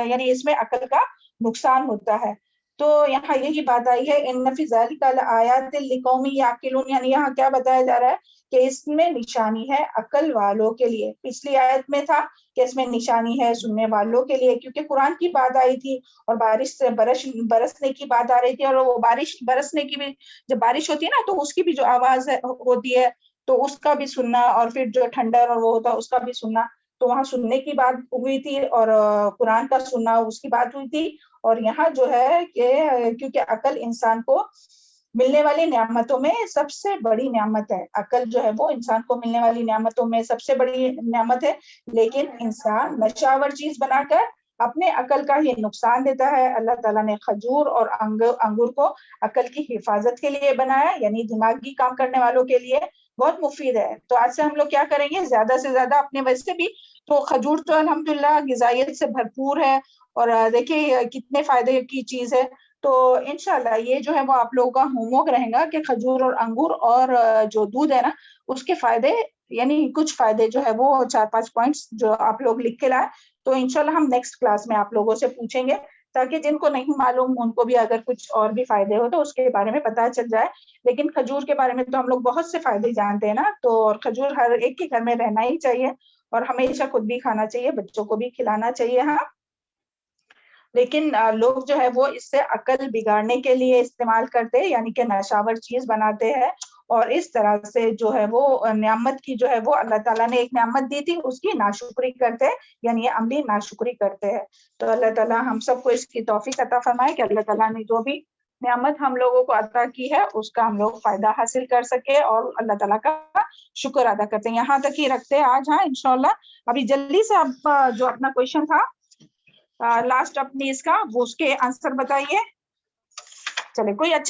یعنی اس میں عقل کا نقصان ہوتا ہے. تو یہاں یہی بات آئی ہے ان فی ذالک لآیات لقوم یعقلون, یعنی یہاں کیا بتایا جا رہا ہے کہ اس میں نشانی ہے عقل والوں کے لیے. پچھلی آیت میں تھا کہ اس میں نشانی ہے سننے والوں کے لیے, کیونکہ قرآن کی بات آئی تھی اور بارش سے برسنے کی بات آ رہی تھی, اور وہ بارش برسنے کی بھی جب بارش ہوتی ہے نا تو اس کی بھی جو آواز ہوتی ہے تو اس کا بھی سننا, اور پھر جو ٹھنڈر اور وہ ہوتا ہے اس کا بھی سننا. تو وہاں سننے کی بات ہوئی تھی اور قرآن کا سننا اس کی بات ہوئی تھی. اور یہاں جو ہے کہ کیونکہ عقل انسان کو ملنے والی نعمتوں میں سب سے بڑی نعمت ہے, عقل جو ہے وہ انسان کو ملنے والی نعمتوں میں سب سے بڑی نعمت ہے, لیکن انسان نشاور چیز بنا کر اپنے عقل کا ہی نقصان دیتا ہے. اللہ تعالیٰ نے کھجور اور انگور کو عقل کی حفاظت کے لیے بنایا, یعنی دماغی کام کرنے والوں کے لیے بہت مفید ہے. تو آج سے ہم لوگ کیا کریں گے, زیادہ سے زیادہ اپنے وجہ سے بھی تو کھجور تو الحمدللہ غذائیت سے بھرپور ہے اور دیکھیے کتنے فائدے کی چیز ہے. تو انشاءاللہ یہ جو ہے وہ آپ لوگوں کا ہوم ورک رہے گا کہ کھجور اور انگور اور جو دودھ ہے نا اس کے فائدے, یعنی کچھ فائدے جو ہے وہ 4-5 پوائنٹس جو آپ لوگ لکھ کے لائیں. تو انشاءاللہ ہم نیکسٹ کلاس میں آپ لوگوں سے پوچھیں گے تاکہ جن کو نہیں معلوم ان کو بھی اگر کچھ اور بھی فائدے ہو تو اس کے بارے میں پتہ چل جائے. لیکن کھجور کے بارے میں تو ہم لوگ بہت سے فائدے جانتے ہیں نا, تو اور کھجور ہر ایک کے گھر میں رہنا ہی چاہیے اور ہمیشہ خود بھی کھانا چاہیے, بچوں کو بھی کھلانا چاہیے. ہاں لیکن لوگ جو ہے وہ اس سے عقل بگاڑنے کے لیے استعمال کرتے ہیں, یعنی کہ نشاور چیز بناتے ہیں, اور اس طرح سے جو ہے وہ نعمت کی جو ہے وہ اللہ تعالیٰ نے ایک نعمت دی تھی اس کی ناشکری کرتے ہیں, یعنی عملی ناشکری کرتے ہیں. تو اللہ تعالیٰ ہم سب کو اس کی توفیق عطا فرمائے کہ اللہ تعالیٰ نے جو بھی نعمت ہم لوگوں کو عطا کی ہے اس کا ہم لوگ فائدہ حاصل کر سکے اور اللہ تعالیٰ کا شکر ادا کرتے ہیں. یہاں تک ہی رکھتے ہیں آج. ہاں انشاءاللہ ابھی جلدی سے اب جو اپنا کویشچن تھا لاسٹ اپنی اس کا وہ اس کے آنسر بتائیے. چلے کوئی اچھے